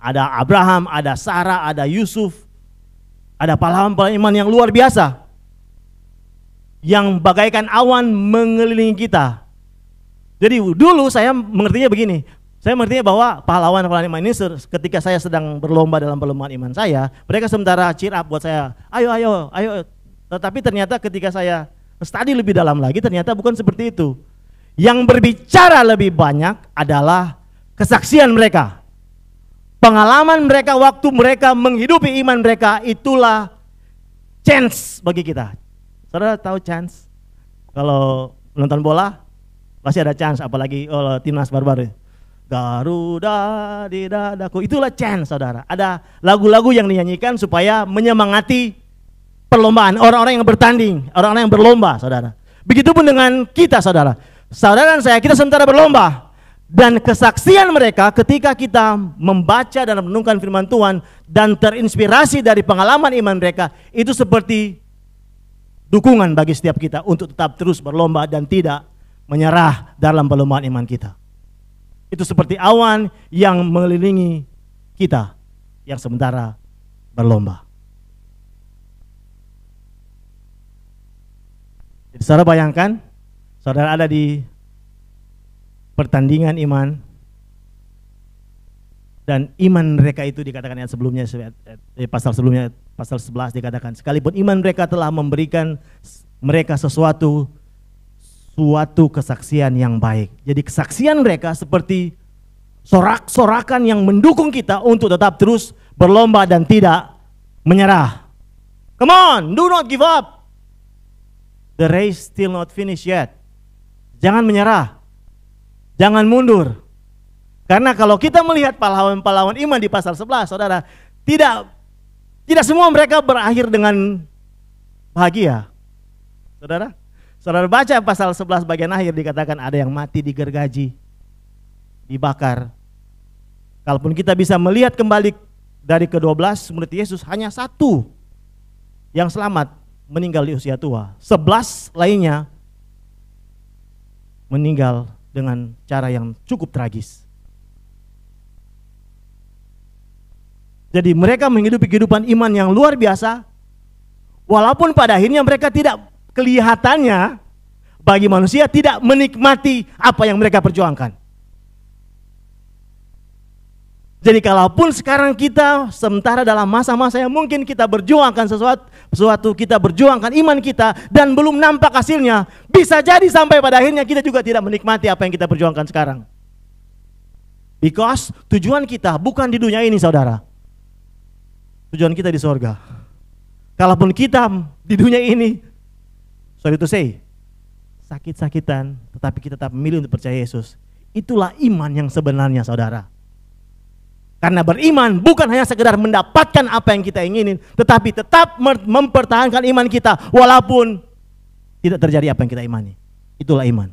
Ada Abraham, ada Sarah, ada Yusuf, ada pahlawan-pahlawan iman yang luar biasa, yang bagaikan awan mengelilingi kita. Jadi dulu saya mengertinya begini, saya mengertinya bahwa pahlawan-pahlawan iman ini ketika saya sedang berlomba dalam perlombaan iman saya, mereka sementara cheer up buat saya, ayo. Tetapi ternyata ketika saya study lebih dalam lagi, ternyata bukan seperti itu. Yang berbicara lebih banyak adalah kesaksian mereka. Pengalaman mereka waktu mereka menghidupi iman mereka, itulah chance bagi kita. Saudara tahu chance? Kalau nonton bola, pasti ada chance, apalagi timnas baru-baru. Garuda di dadaku, itulah chance saudara. Ada lagu-lagu yang dinyanyikan supaya menyemangati perlombaan, orang-orang yang bertanding, orang-orang yang berlomba saudara. Begitupun dengan kita saudara. Saudara dan saya, kita sementara berlomba. Dan kesaksian mereka ketika kita membaca dan merenungkan firman Tuhan dan terinspirasi dari pengalaman iman mereka, itu seperti dukungan bagi setiap kita untuk tetap terus berlomba dan tidak menyerah dalam perlombaan iman kita. Itu seperti awan yang mengelilingi kita yang sementara berlomba. Jadi saudara bayangkan, saudara ada di pertandingan iman, dan iman mereka itu dikatakan ayat sebelumnya, pasal sebelumnya pasal 11 dikatakan, sekalipun iman mereka telah memberikan mereka suatu kesaksian yang baik. Jadi kesaksian mereka seperti sorak-sorakan yang mendukung kita untuk tetap terus berlomba dan tidak menyerah. Come on, do not give up. The race still not finished yet. Jangan menyerah. Jangan mundur. Karena kalau kita melihat pahlawan-pahlawan iman di pasal 11, saudara, tidak semua mereka berakhir dengan bahagia. Saudara baca pasal 11 bagian akhir dikatakan ada yang mati digergaji, dibakar. Kalaupun kita bisa melihat kembali dari ke-12 murid Yesus, hanya satu yang selamat meninggal di usia tua. 11 lainnya meninggal dengan cara yang cukup tragis. Jadi mereka menghidupi kehidupan iman yang luar biasa, walaupun pada akhirnya mereka tidak kelihatannya bagi manusia tidak menikmati apa yang mereka perjuangkan. Jadi kalaupun sekarang kita sementara dalam masa-masa yang mungkin kita berjuangkan sesuatu, kita berjuangkan iman kita dan belum nampak hasilnya, bisa jadi sampai pada akhirnya kita juga tidak menikmati apa yang kita perjuangkan sekarang. Because tujuan kita bukan di dunia ini, saudara. Tujuan kita di sorga. Kalaupun kita di dunia ini, sorry to say, sakit-sakitan, tetapi kita tetap memilih untuk percaya Yesus. Itulah iman yang sebenarnya, saudara. Karena beriman bukan hanya sekedar mendapatkan apa yang kita inginin, tetapi tetap mempertahankan iman kita walaupun tidak terjadi apa yang kita imani. Itulah iman.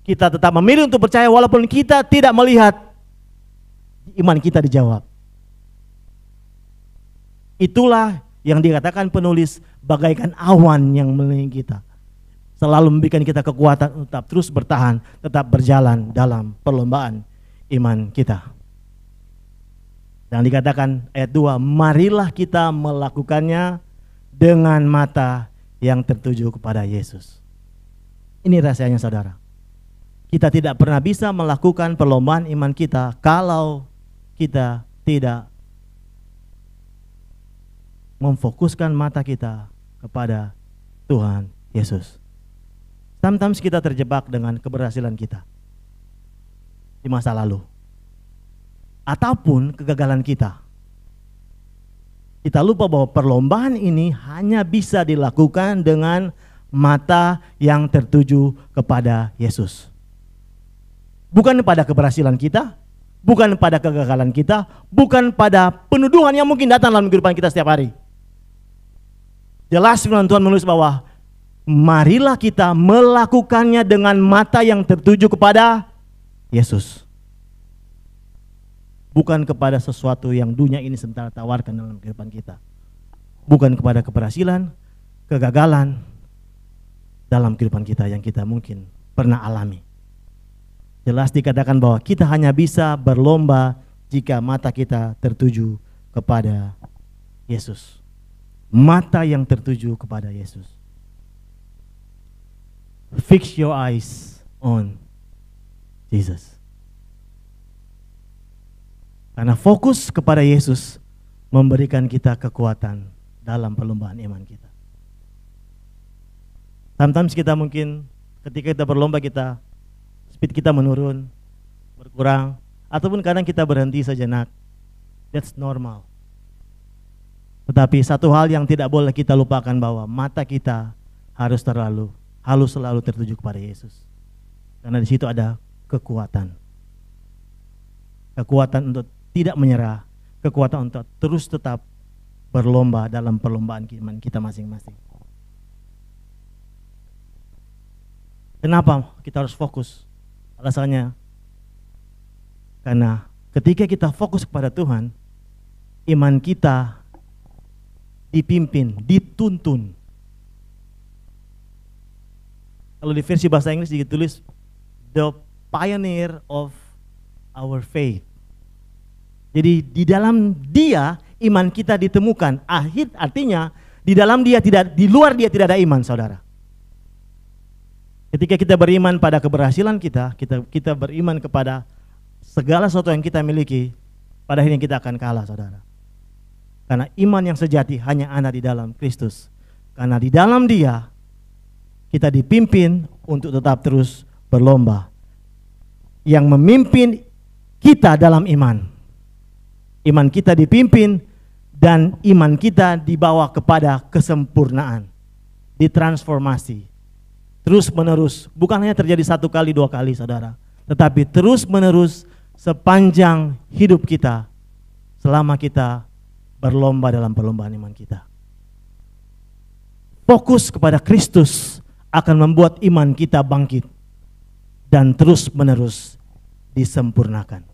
Kita tetap memilih untuk percaya walaupun kita tidak melihat iman kita dijawab. Itulah yang dikatakan penulis bagaikan awan yang mengelilingi kita. Selalu memberikan kita kekuatan untuk tetap terus bertahan, tetap berjalan dalam perlombaan iman kita. Dan dikatakan ayat 2, marilah kita melakukannya dengan mata yang tertuju kepada Yesus. Ini rahasianya, saudara. Kita tidak pernah bisa melakukan perlombaan iman kita kalau kita tidak memfokuskan mata kita kepada Tuhan Yesus. Sometimes kita terjebak dengan keberhasilan kita di masa lalu, ataupun kegagalan kita. Kita lupa bahwa perlombaan ini hanya bisa dilakukan dengan mata yang tertuju kepada Yesus. Bukan pada keberhasilan kita, bukan pada kegagalan kita, bukan pada penuduhan yang mungkin datang dalam kehidupan kita setiap hari. Jelas firman Tuhan menulis bahwa marilah kita melakukannya dengan mata yang tertuju kepada Yesus. Bukan kepada sesuatu yang dunia ini sementara tawarkan dalam kehidupan kita. Bukan kepada keberhasilan, kegagalan dalam kehidupan kita yang kita mungkin pernah alami. Jelas dikatakan bahwa kita hanya bisa berlomba jika mata kita tertuju kepada Yesus. Mata yang tertuju kepada Yesus. Fix your eyes on Jesus. Karena fokus kepada Yesus memberikan kita kekuatan dalam perlombaan iman kita. Sometimes kita mungkin ketika kita berlomba speed kita menurun, berkurang, ataupun kadang kita berhenti sejenak. That's normal. Tetapi satu hal yang tidak boleh kita lupakan bahwa mata kita harus selalu tertuju kepada Yesus. Karena di situ ada kekuatan. Kekuatan untuk tidak menyerah, kekuatan untuk terus tetap berlomba dalam perlombaan iman kita masing-masing. Kenapa kita harus fokus? Alasannya, karena ketika kita fokus kepada Tuhan, iman kita dipimpin, dituntun. Kalau di versi bahasa Inggris ditulis the pioneer of our faith. Jadi di dalam Dia iman kita ditemukan. Artinya di dalam Dia di luar Dia tidak ada iman, saudara. Ketika kita beriman pada keberhasilan kita beriman kepada segala sesuatu yang kita miliki, pada akhirnya kita akan kalah, saudara. Karena iman yang sejati hanya ada di dalam Kristus. Karena di dalam Dia kita dipimpin untuk tetap terus berlomba. Yang memimpin kita dalam iman. Iman kita dipimpin dan iman kita dibawa kepada kesempurnaan. Ditransformasi. Terus menerus. Bukan hanya terjadi 1 kali 2 kali saudara. Tetapi terus menerus sepanjang hidup kita. Selama kita berlomba dalam perlombaan iman kita. Fokus kepada Kristus akan membuat iman kita bangkit. Dan terus menerus disempurnakan.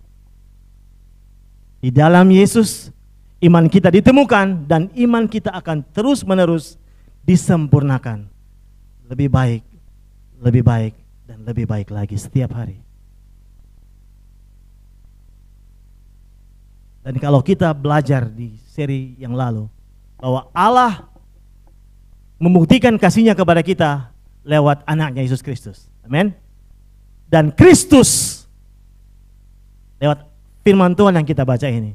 Di dalam Yesus, iman kita ditemukan dan iman kita akan terus menerus disempurnakan. Lebih baik, dan lebih baik lagi setiap hari. Dan kalau kita belajar di seri yang lalu, bahwa Allah membuktikan kasih-Nya kepada kita lewat anaknya Yesus Kristus. Amin. Dan Kristus, lewat firman Tuhan yang kita baca ini,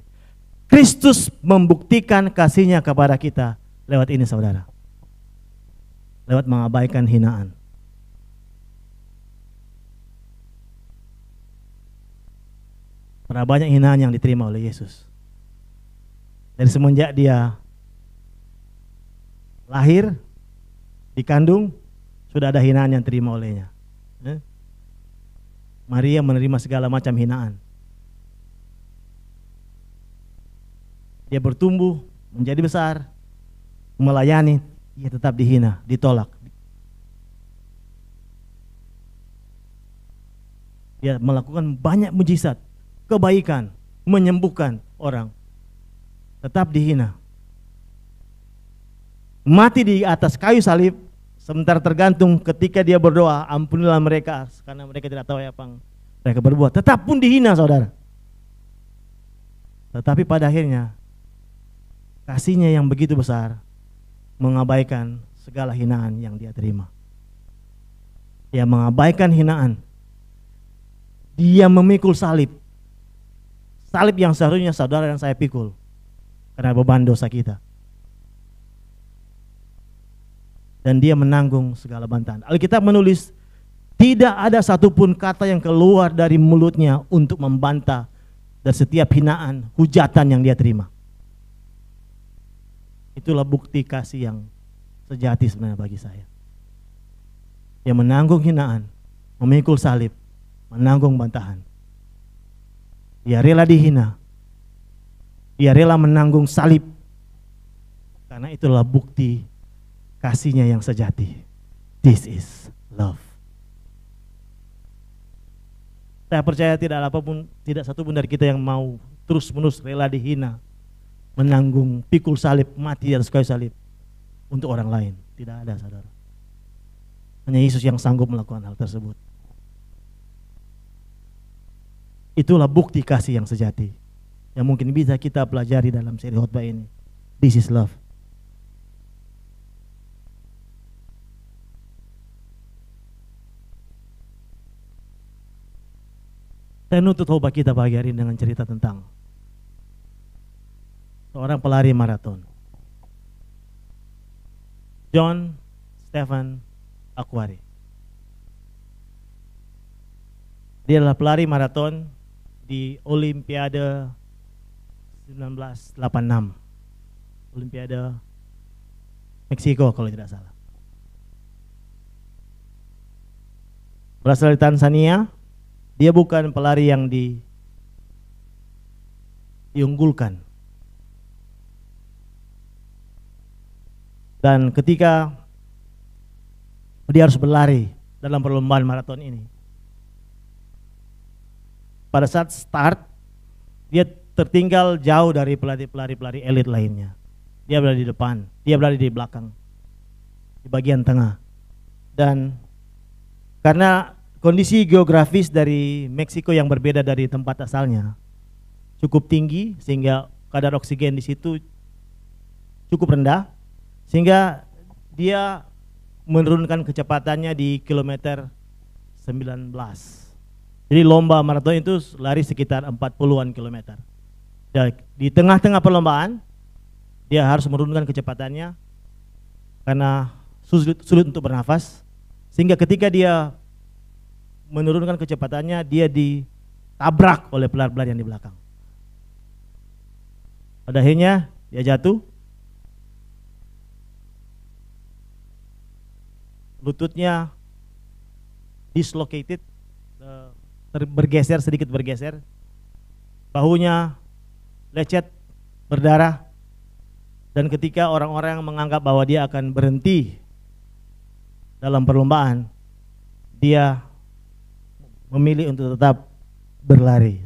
Kristus membuktikan kasih-Nya kepada kita lewat ini saudara. Lewat mengabaikan hinaan. Berapa banyak hinaan yang diterima oleh Yesus. Dari semenjak Dia lahir, dikandung, sudah ada hinaan yang diterima olehnya. Maria menerima segala macam hinaan. Dia bertumbuh, menjadi besar, melayani, dia tetap dihina, ditolak. Dia melakukan banyak mujizat, kebaikan, menyembuhkan orang, tetap dihina. Mati di atas kayu salib, sementara tergantung ketika dia berdoa, ampunilah mereka karena mereka tidak tahu apa yang mereka berbuat. Tetap pun dihina saudara. Tetapi pada akhirnya kasih-Nya yang begitu besar mengabaikan segala hinaan yang dia terima. Dia mengabaikan hinaan. Dia memikul salib. Salib yang seharusnya saudara dan saya pikul karena beban dosa kita. Dan dia menanggung segala bantahan. Alkitab menulis, tidak ada satupun kata yang keluar dari mulutnya untuk membantah dari setiap hinaan, hujatan yang dia terima. Itulah bukti kasih yang sejati sebenarnya bagi saya. Dia menanggung hinaan, memikul salib, menanggung bantahan. Dia rela dihina. Dia rela menanggung salib. Karena itulah bukti kasih-Nya yang sejati. This is love. Saya percaya tidak satupun dari kita yang mau terus-menerus rela dihina, menanggung pikul salib, mati di atas kayu salib untuk orang lain. Tidak ada saudara. Hanya Yesus yang sanggup melakukan hal tersebut. Itulah bukti kasih yang sejati yang mungkin bisa kita pelajari dalam seri khotbah ini. This is love. Saya nutup khotbah kita pagi hari ini dengan cerita tentang seorang pelari maraton, John Stephen Akhwari. Dia adalah pelari maraton di Olimpiade 1986, Olimpiade Meksiko kalau tidak salah. Berasal dari Tanzania. Dia bukan pelari yang diunggulkan. Dan ketika dia harus berlari dalam perlombaan maraton ini, pada saat start dia tertinggal jauh dari pelari-pelari elit lainnya. Dia berada di depan, dia berada di belakang, di bagian tengah. Dan karena kondisi geografis dari Meksiko yang berbeda dari tempat asalnya cukup tinggi, sehingga kadar oksigen di situ cukup rendah, sehingga dia menurunkan kecepatannya di kilometer 19. Jadi lomba maraton itu lari sekitar 40-an kilometer. Di tengah-tengah perlombaan Dia harus menurunkan kecepatannya karena sulit untuk bernafas, sehingga ketika dia menurunkan kecepatannya, dia ditabrak oleh pelar-pelar yang di belakang. Pada akhirnya dia jatuh, lututnya dislocated, sedikit bergeser, bahunya lecet, berdarah, dan ketika orang-orang menganggap bahwa dia akan berhenti dalam perlombaan, dia memilih untuk tetap berlari.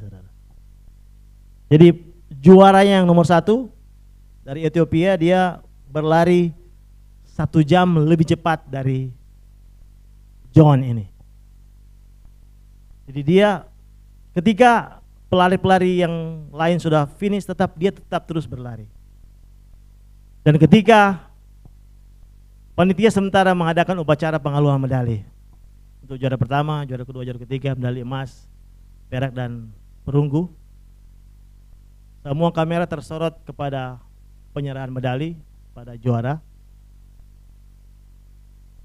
Jadi juaranya yang nomor 1 dari Ethiopia, dia berlari 1 jam lebih cepat dari John ini. Jadi dia ketika pelari-pelari yang lain sudah finish, dia tetap terus berlari. Dan ketika panitia sementara mengadakan upacara pengaluan medali untuk juara pertama, juara kedua, juara ketiga, medali emas, perak dan perunggu, semua kamera tersorot kepada penyerahan medali pada juara.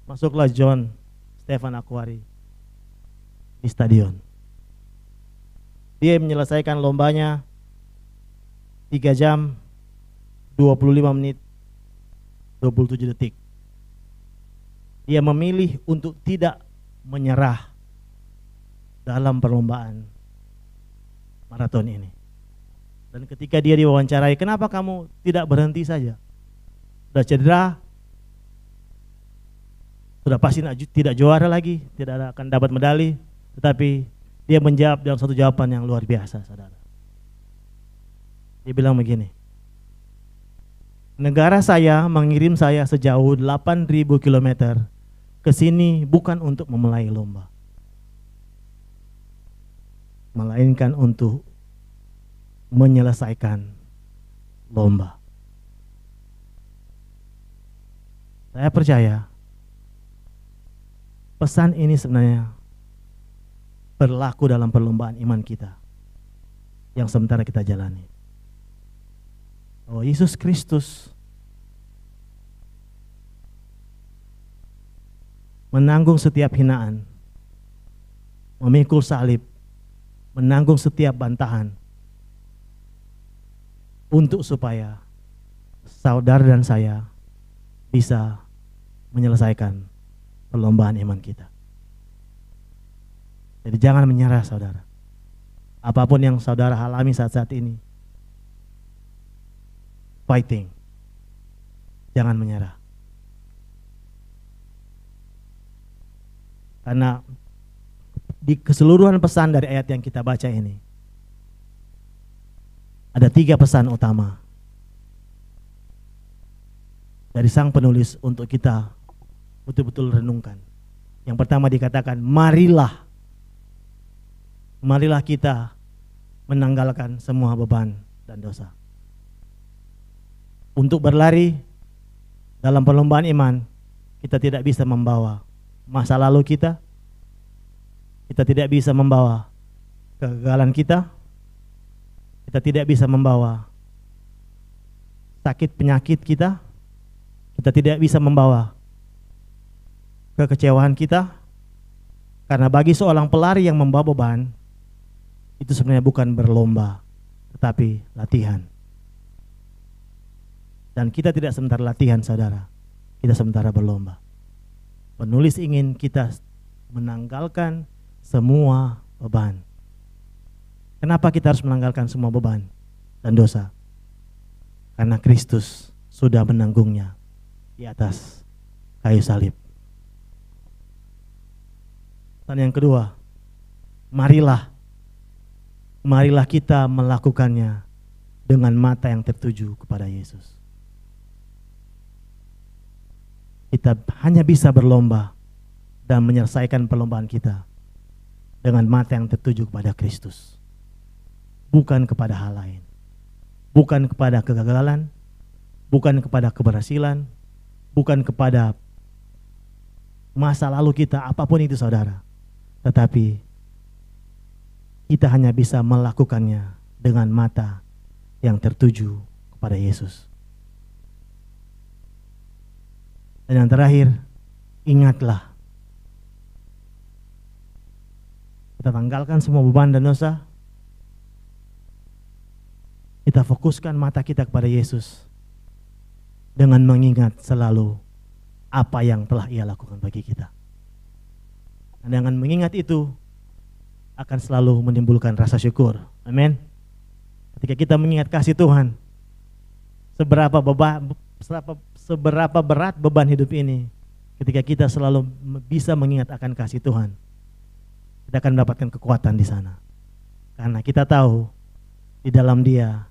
Masuklah John Stephen Akhwari di stadion. Dia menyelesaikan lombanya 3 jam 25 menit 27 detik. Dia memilih untuk tidak menyerah dalam perlombaan maraton ini. Dan ketika dia diwawancarai, kenapa kamu tidak berhenti saja? Sudah cedera, sudah pasti tidak juara lagi, tidak akan dapat medali. Tetapi dia menjawab dengan satu jawaban yang luar biasa, saudara. Dia bilang begini, negara saya mengirim saya sejauh 8.000 km ke sini bukan untuk memulai lomba, melainkan untuk menyelesaikan lomba. Saya percaya pesan ini sebenarnya berlaku dalam perlombaan iman kita yang sementara kita jalani. Oh, Yesus Kristus menanggung setiap hinaan, memikul salib, menanggung setiap bantahan, untuk supaya saudara dan saya bisa menyelesaikan perlombaan iman kita. Jadi jangan menyerah, saudara. Apapun yang saudara alami saat-saat ini, fighting. Jangan menyerah. Karena di keseluruhan pesan dari ayat yang kita baca ini, ada 3 pesan utama dari sang penulis untuk kita betul-betul renungkan. Yang pertama dikatakan, marilah kita menanggalkan semua beban dan dosa. Untuk berlari dalam perlombaan iman, kita tidak bisa membawa masa lalu kita tidak bisa membawa kegagalan kita tidak bisa membawa sakit penyakit kita tidak bisa membawa kekecewaan kita, karena bagi seorang pelari yang membawa beban, itu sebenarnya bukan berlomba, tetapi latihan. Dan kita tidak sementara latihan, saudara, kita sementara berlomba. Penulis ingin kita menanggalkan semua beban. Kenapa kita harus menanggalkan semua beban dan dosa? Karena Kristus sudah menanggungnya di atas kayu salib. Dan yang kedua, marilah kita melakukannya dengan mata yang tertuju kepada Yesus. Kita hanya bisa berlomba dan menyelesaikan perlombaan kita dengan mata yang tertuju kepada Kristus, bukan kepada hal lain, bukan kepada kegagalan, bukan kepada keberhasilan, bukan kepada masa lalu kita, apapun itu, saudara. Tetapi kita hanya bisa melakukannya dengan mata yang tertuju kepada Yesus. Dan yang terakhir, ingatlah. Kita tanggalkan semua beban dan dosa. Kita fokuskan mata kita kepada Yesus dengan mengingat selalu apa yang telah Ia lakukan bagi kita. Dan dengan mengingat itu akan selalu menimbulkan rasa syukur. Amin. Ketika kita mengingat kasih Tuhan, seberapa berat beban hidup ini, ketika kita selalu bisa mengingat akan kasih Tuhan, kita akan mendapatkan kekuatan di sana. Karena kita tahu di dalam Dia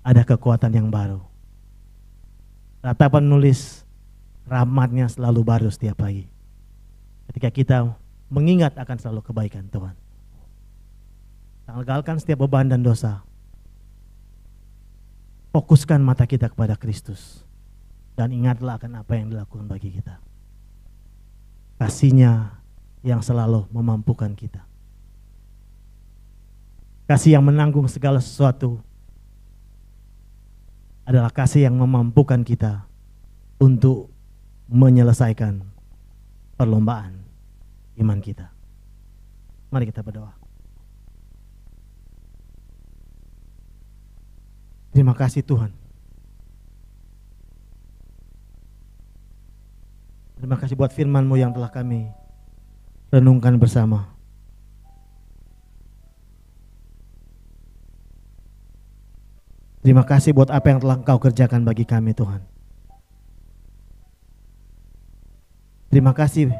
ada kekuatan yang baru. Ratapan menulis, rahmat-Nya selalu baru setiap pagi. Ketika kita mengingat akan selalu kebaikan Tuhan. Tanggalkan setiap beban dan dosa. Fokuskan mata kita kepada Kristus. Dan ingatlah akan apa yang dilakukan bagi kita. Kasih-Nya yang selalu memampukan kita. Kasih yang menanggung segala sesuatu adalah kasih yang memampukan kita untuk menyelesaikan perlombaan iman kita. Mari kita berdoa. Terima kasih Tuhan. Terima kasih buat firman-Mu yang telah kami renungkan bersama. Terima kasih buat apa yang telah Engkau kerjakan bagi kami Tuhan. Terima kasih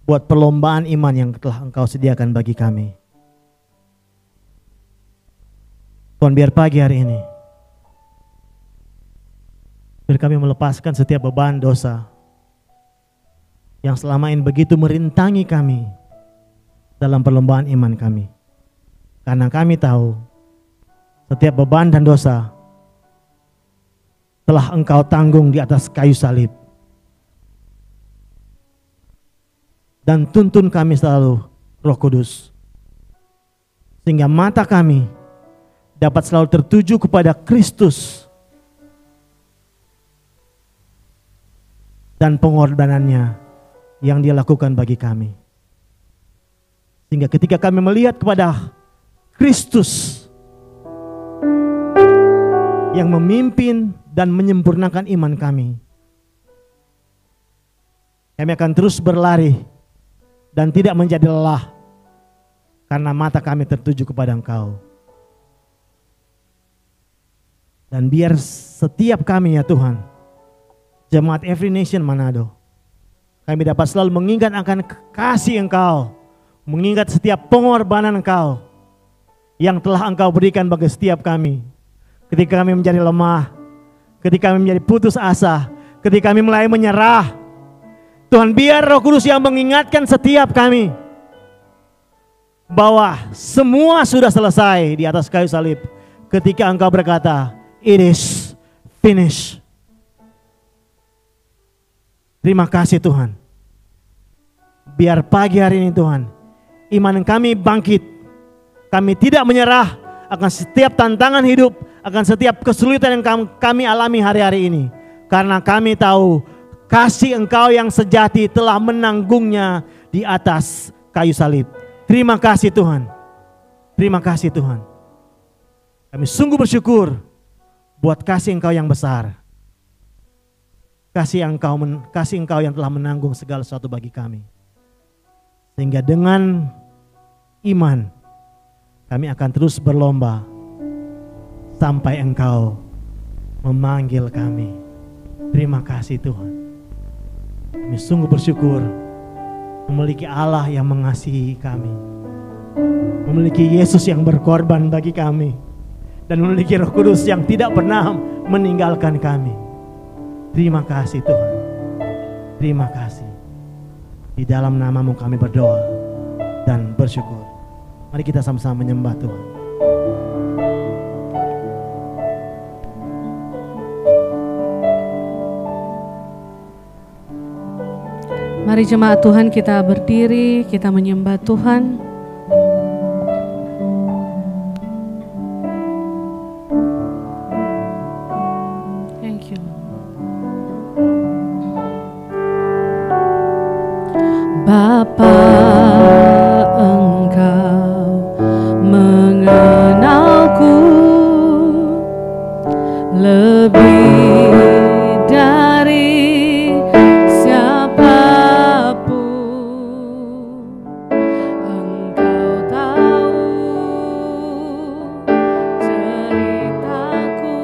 buat perlombaan iman yang telah Engkau sediakan bagi kami. Tuhan, biar pagi hari ini, biar kami melepaskan setiap beban dosa yang selama ini begitu merintangi kami dalam perlombaan iman kami. Karena kami tahu setiap beban dan dosa telah Engkau tanggung di atas kayu salib. Dan tuntun kami selalu Roh Kudus, sehingga mata kami dapat selalu tertuju kepada Kristus dan pengorbanannya yang Dia lakukan bagi kami. Sehingga ketika kami melihat kepada Kristus yang memimpin dan menyempurnakan iman kami, kami akan terus berlari dan tidak menjadi lelah karena mata kami tertuju kepada Engkau. Dan biar setiap kami ya Tuhan, Jemaat Every Nation Manado, kami dapat selalu mengingat akan kasih Engkau, mengingat setiap pengorbanan Engkau yang telah Engkau berikan bagi setiap kami. Ketika kami menjadi lemah, ketika kami menjadi putus asa, ketika kami mulai menyerah, Tuhan, biar Roh Kudus yang mengingatkan setiap kami bahwa semua sudah selesai di atas kayu salib. Ketika Engkau berkata, it is finished. Terima kasih Tuhan. Biar pagi hari ini Tuhan, iman kami bangkit. Kami tidak menyerah akan setiap tantangan hidup, akan setiap kesulitan yang kami alami hari-hari ini. Karena kami tahu kasih Engkau yang sejati telah menanggungnya di atas kayu salib. Terima kasih Tuhan. Terima kasih Tuhan. Kami sungguh bersyukur buat kasih Engkau yang besar. Kasih Engkau yang telah menanggung segala sesuatu bagi kami. Sehingga dengan iman kami akan terus berlomba sampai Engkau memanggil kami. Terima kasih Tuhan. Kami sungguh bersyukur memiliki Allah yang mengasihi kami, memiliki Yesus yang berkorban bagi kami, dan memiliki Roh Kudus yang tidak pernah meninggalkan kami. Terima kasih Tuhan. Terima kasih. Di dalam nama-Mu kami berdoa dan bersyukur. Mari kita sama-sama menyembah Tuhan. Mari jemaat Tuhan kita berdiri, kita menyembah Tuhan. Thank you. Bapa, Engkau mengenalku lebih dari siapapun. Engkau tahu ceritaku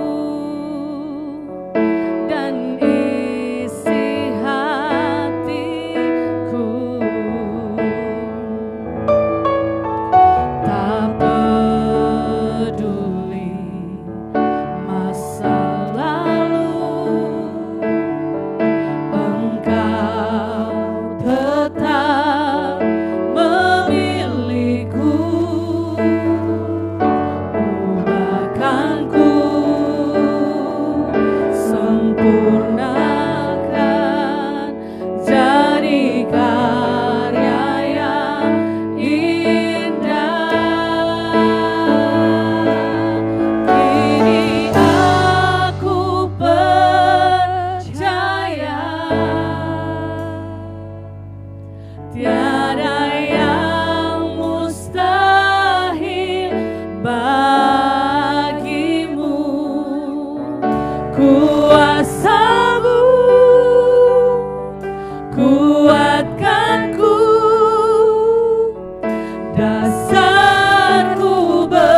dan isi hatiku. Tak peduli masa lalu, Engkau tetap memilihku. Ubahkanku, sempurnakan jadi karya yang indah. Kini aku percaya tiada yang mustahil bagimu. Kuasa-Mu kuatkanku, dasarku berharap.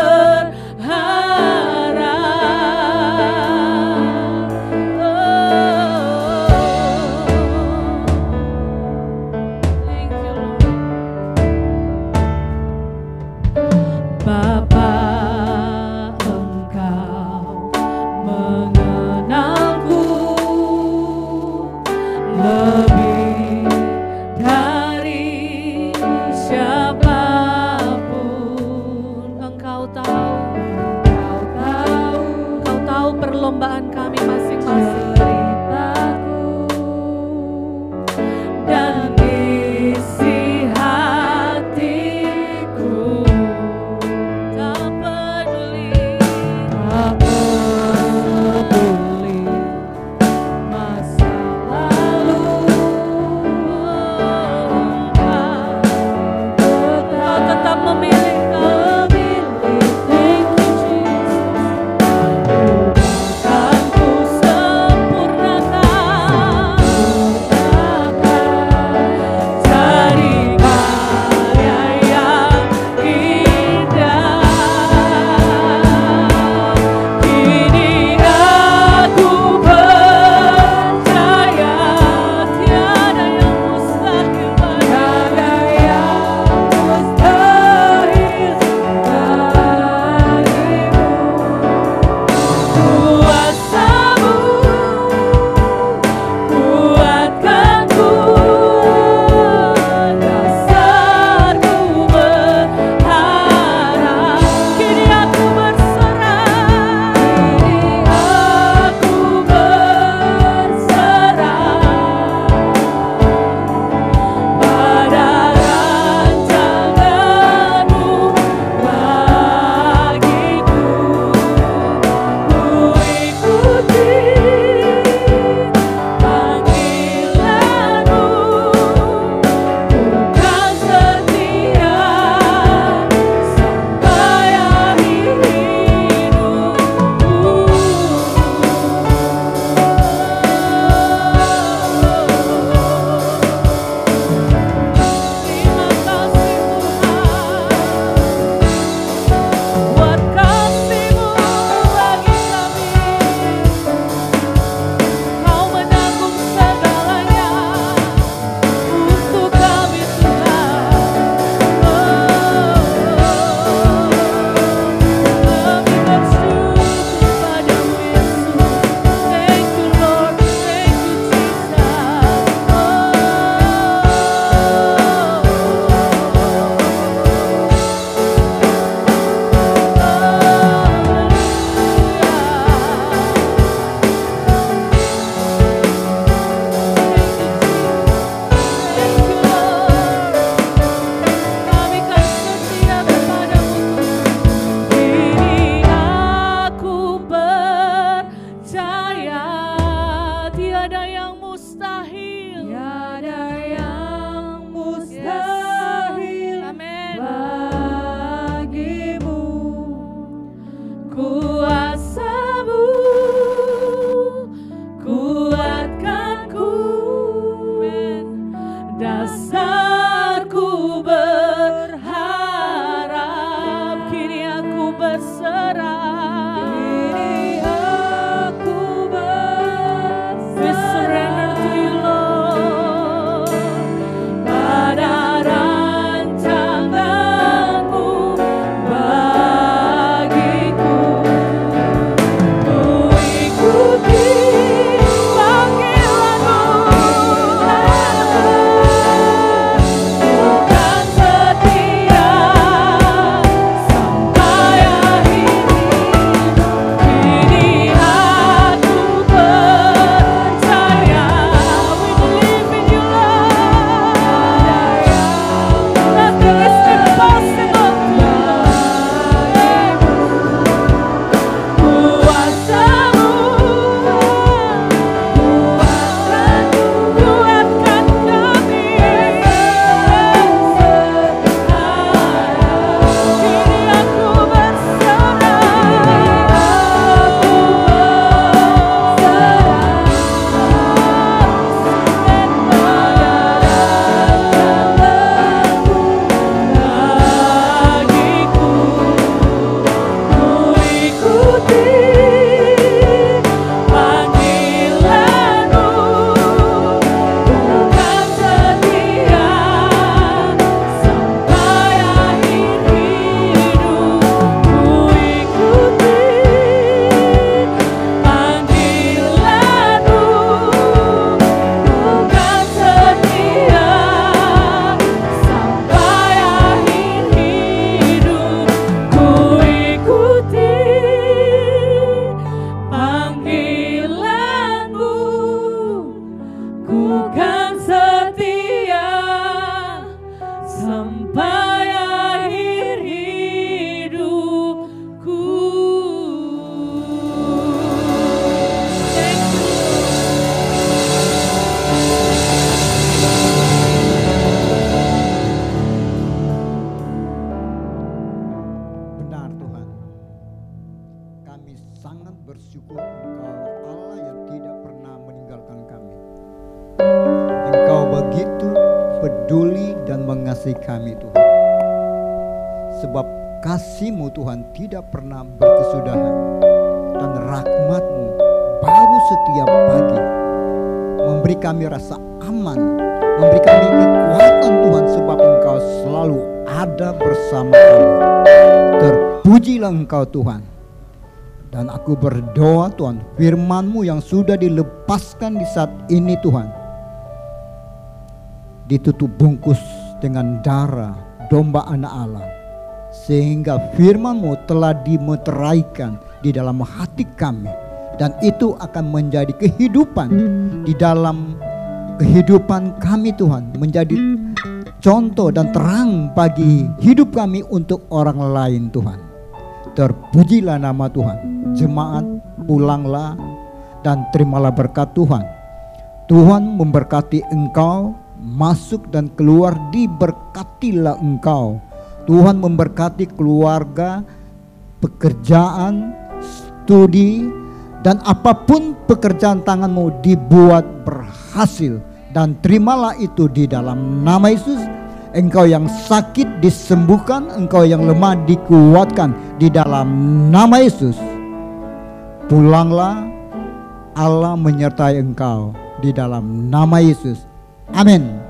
Thank you, Lord. Bapa, Engkau mengenalku lebih dari siapapun. Engkau tahu perlombaan kami masing-masing. Dan isi hatiku. Tak peduli masa lalu, Engkau tetap memilih. Thank you, Jesus. Ubahkanku sempurna. bersyukur Engkau Allah yang tidak pernah meninggalkan kami. Engkau begitu peduli dan mengasihi kami Tuhan. Sebab kasih-Mu Tuhan tidak pernah berkesudahan, dan rahmat-Mu baru setiap pagi, memberi kami rasa aman, memberi kami kekuatan Tuhan, sebab Engkau selalu ada bersama kami. Terpujilah Engkau Tuhan. Dan aku berdoa Tuhan, firman-Mu yang sudah dilepaskan di saat ini Tuhan, ditutup bungkus dengan darah domba anak Allah, sehingga firman-Mu telah dimeteraikan di dalam hati kami, dan itu akan menjadi kehidupan di dalam kehidupan kami Tuhan, menjadi contoh dan terang bagi hidup kami untuk orang lain Tuhan. Terpujilah nama Tuhan. Jemaat, pulanglah dan terimalah berkat Tuhan. Tuhan memberkati engkau, masuk dan keluar diberkatilah engkau. Tuhan memberkati keluarga, pekerjaan, studi, dan apapun pekerjaan tanganmu dibuat berhasil. Dan terimalah itu di dalam nama Yesus. Engkau yang sakit disembuhkan, engkau yang lemah dikuatkan di dalam nama Yesus. Pulanglah, Allah menyertai engkau di dalam nama Yesus. Amin.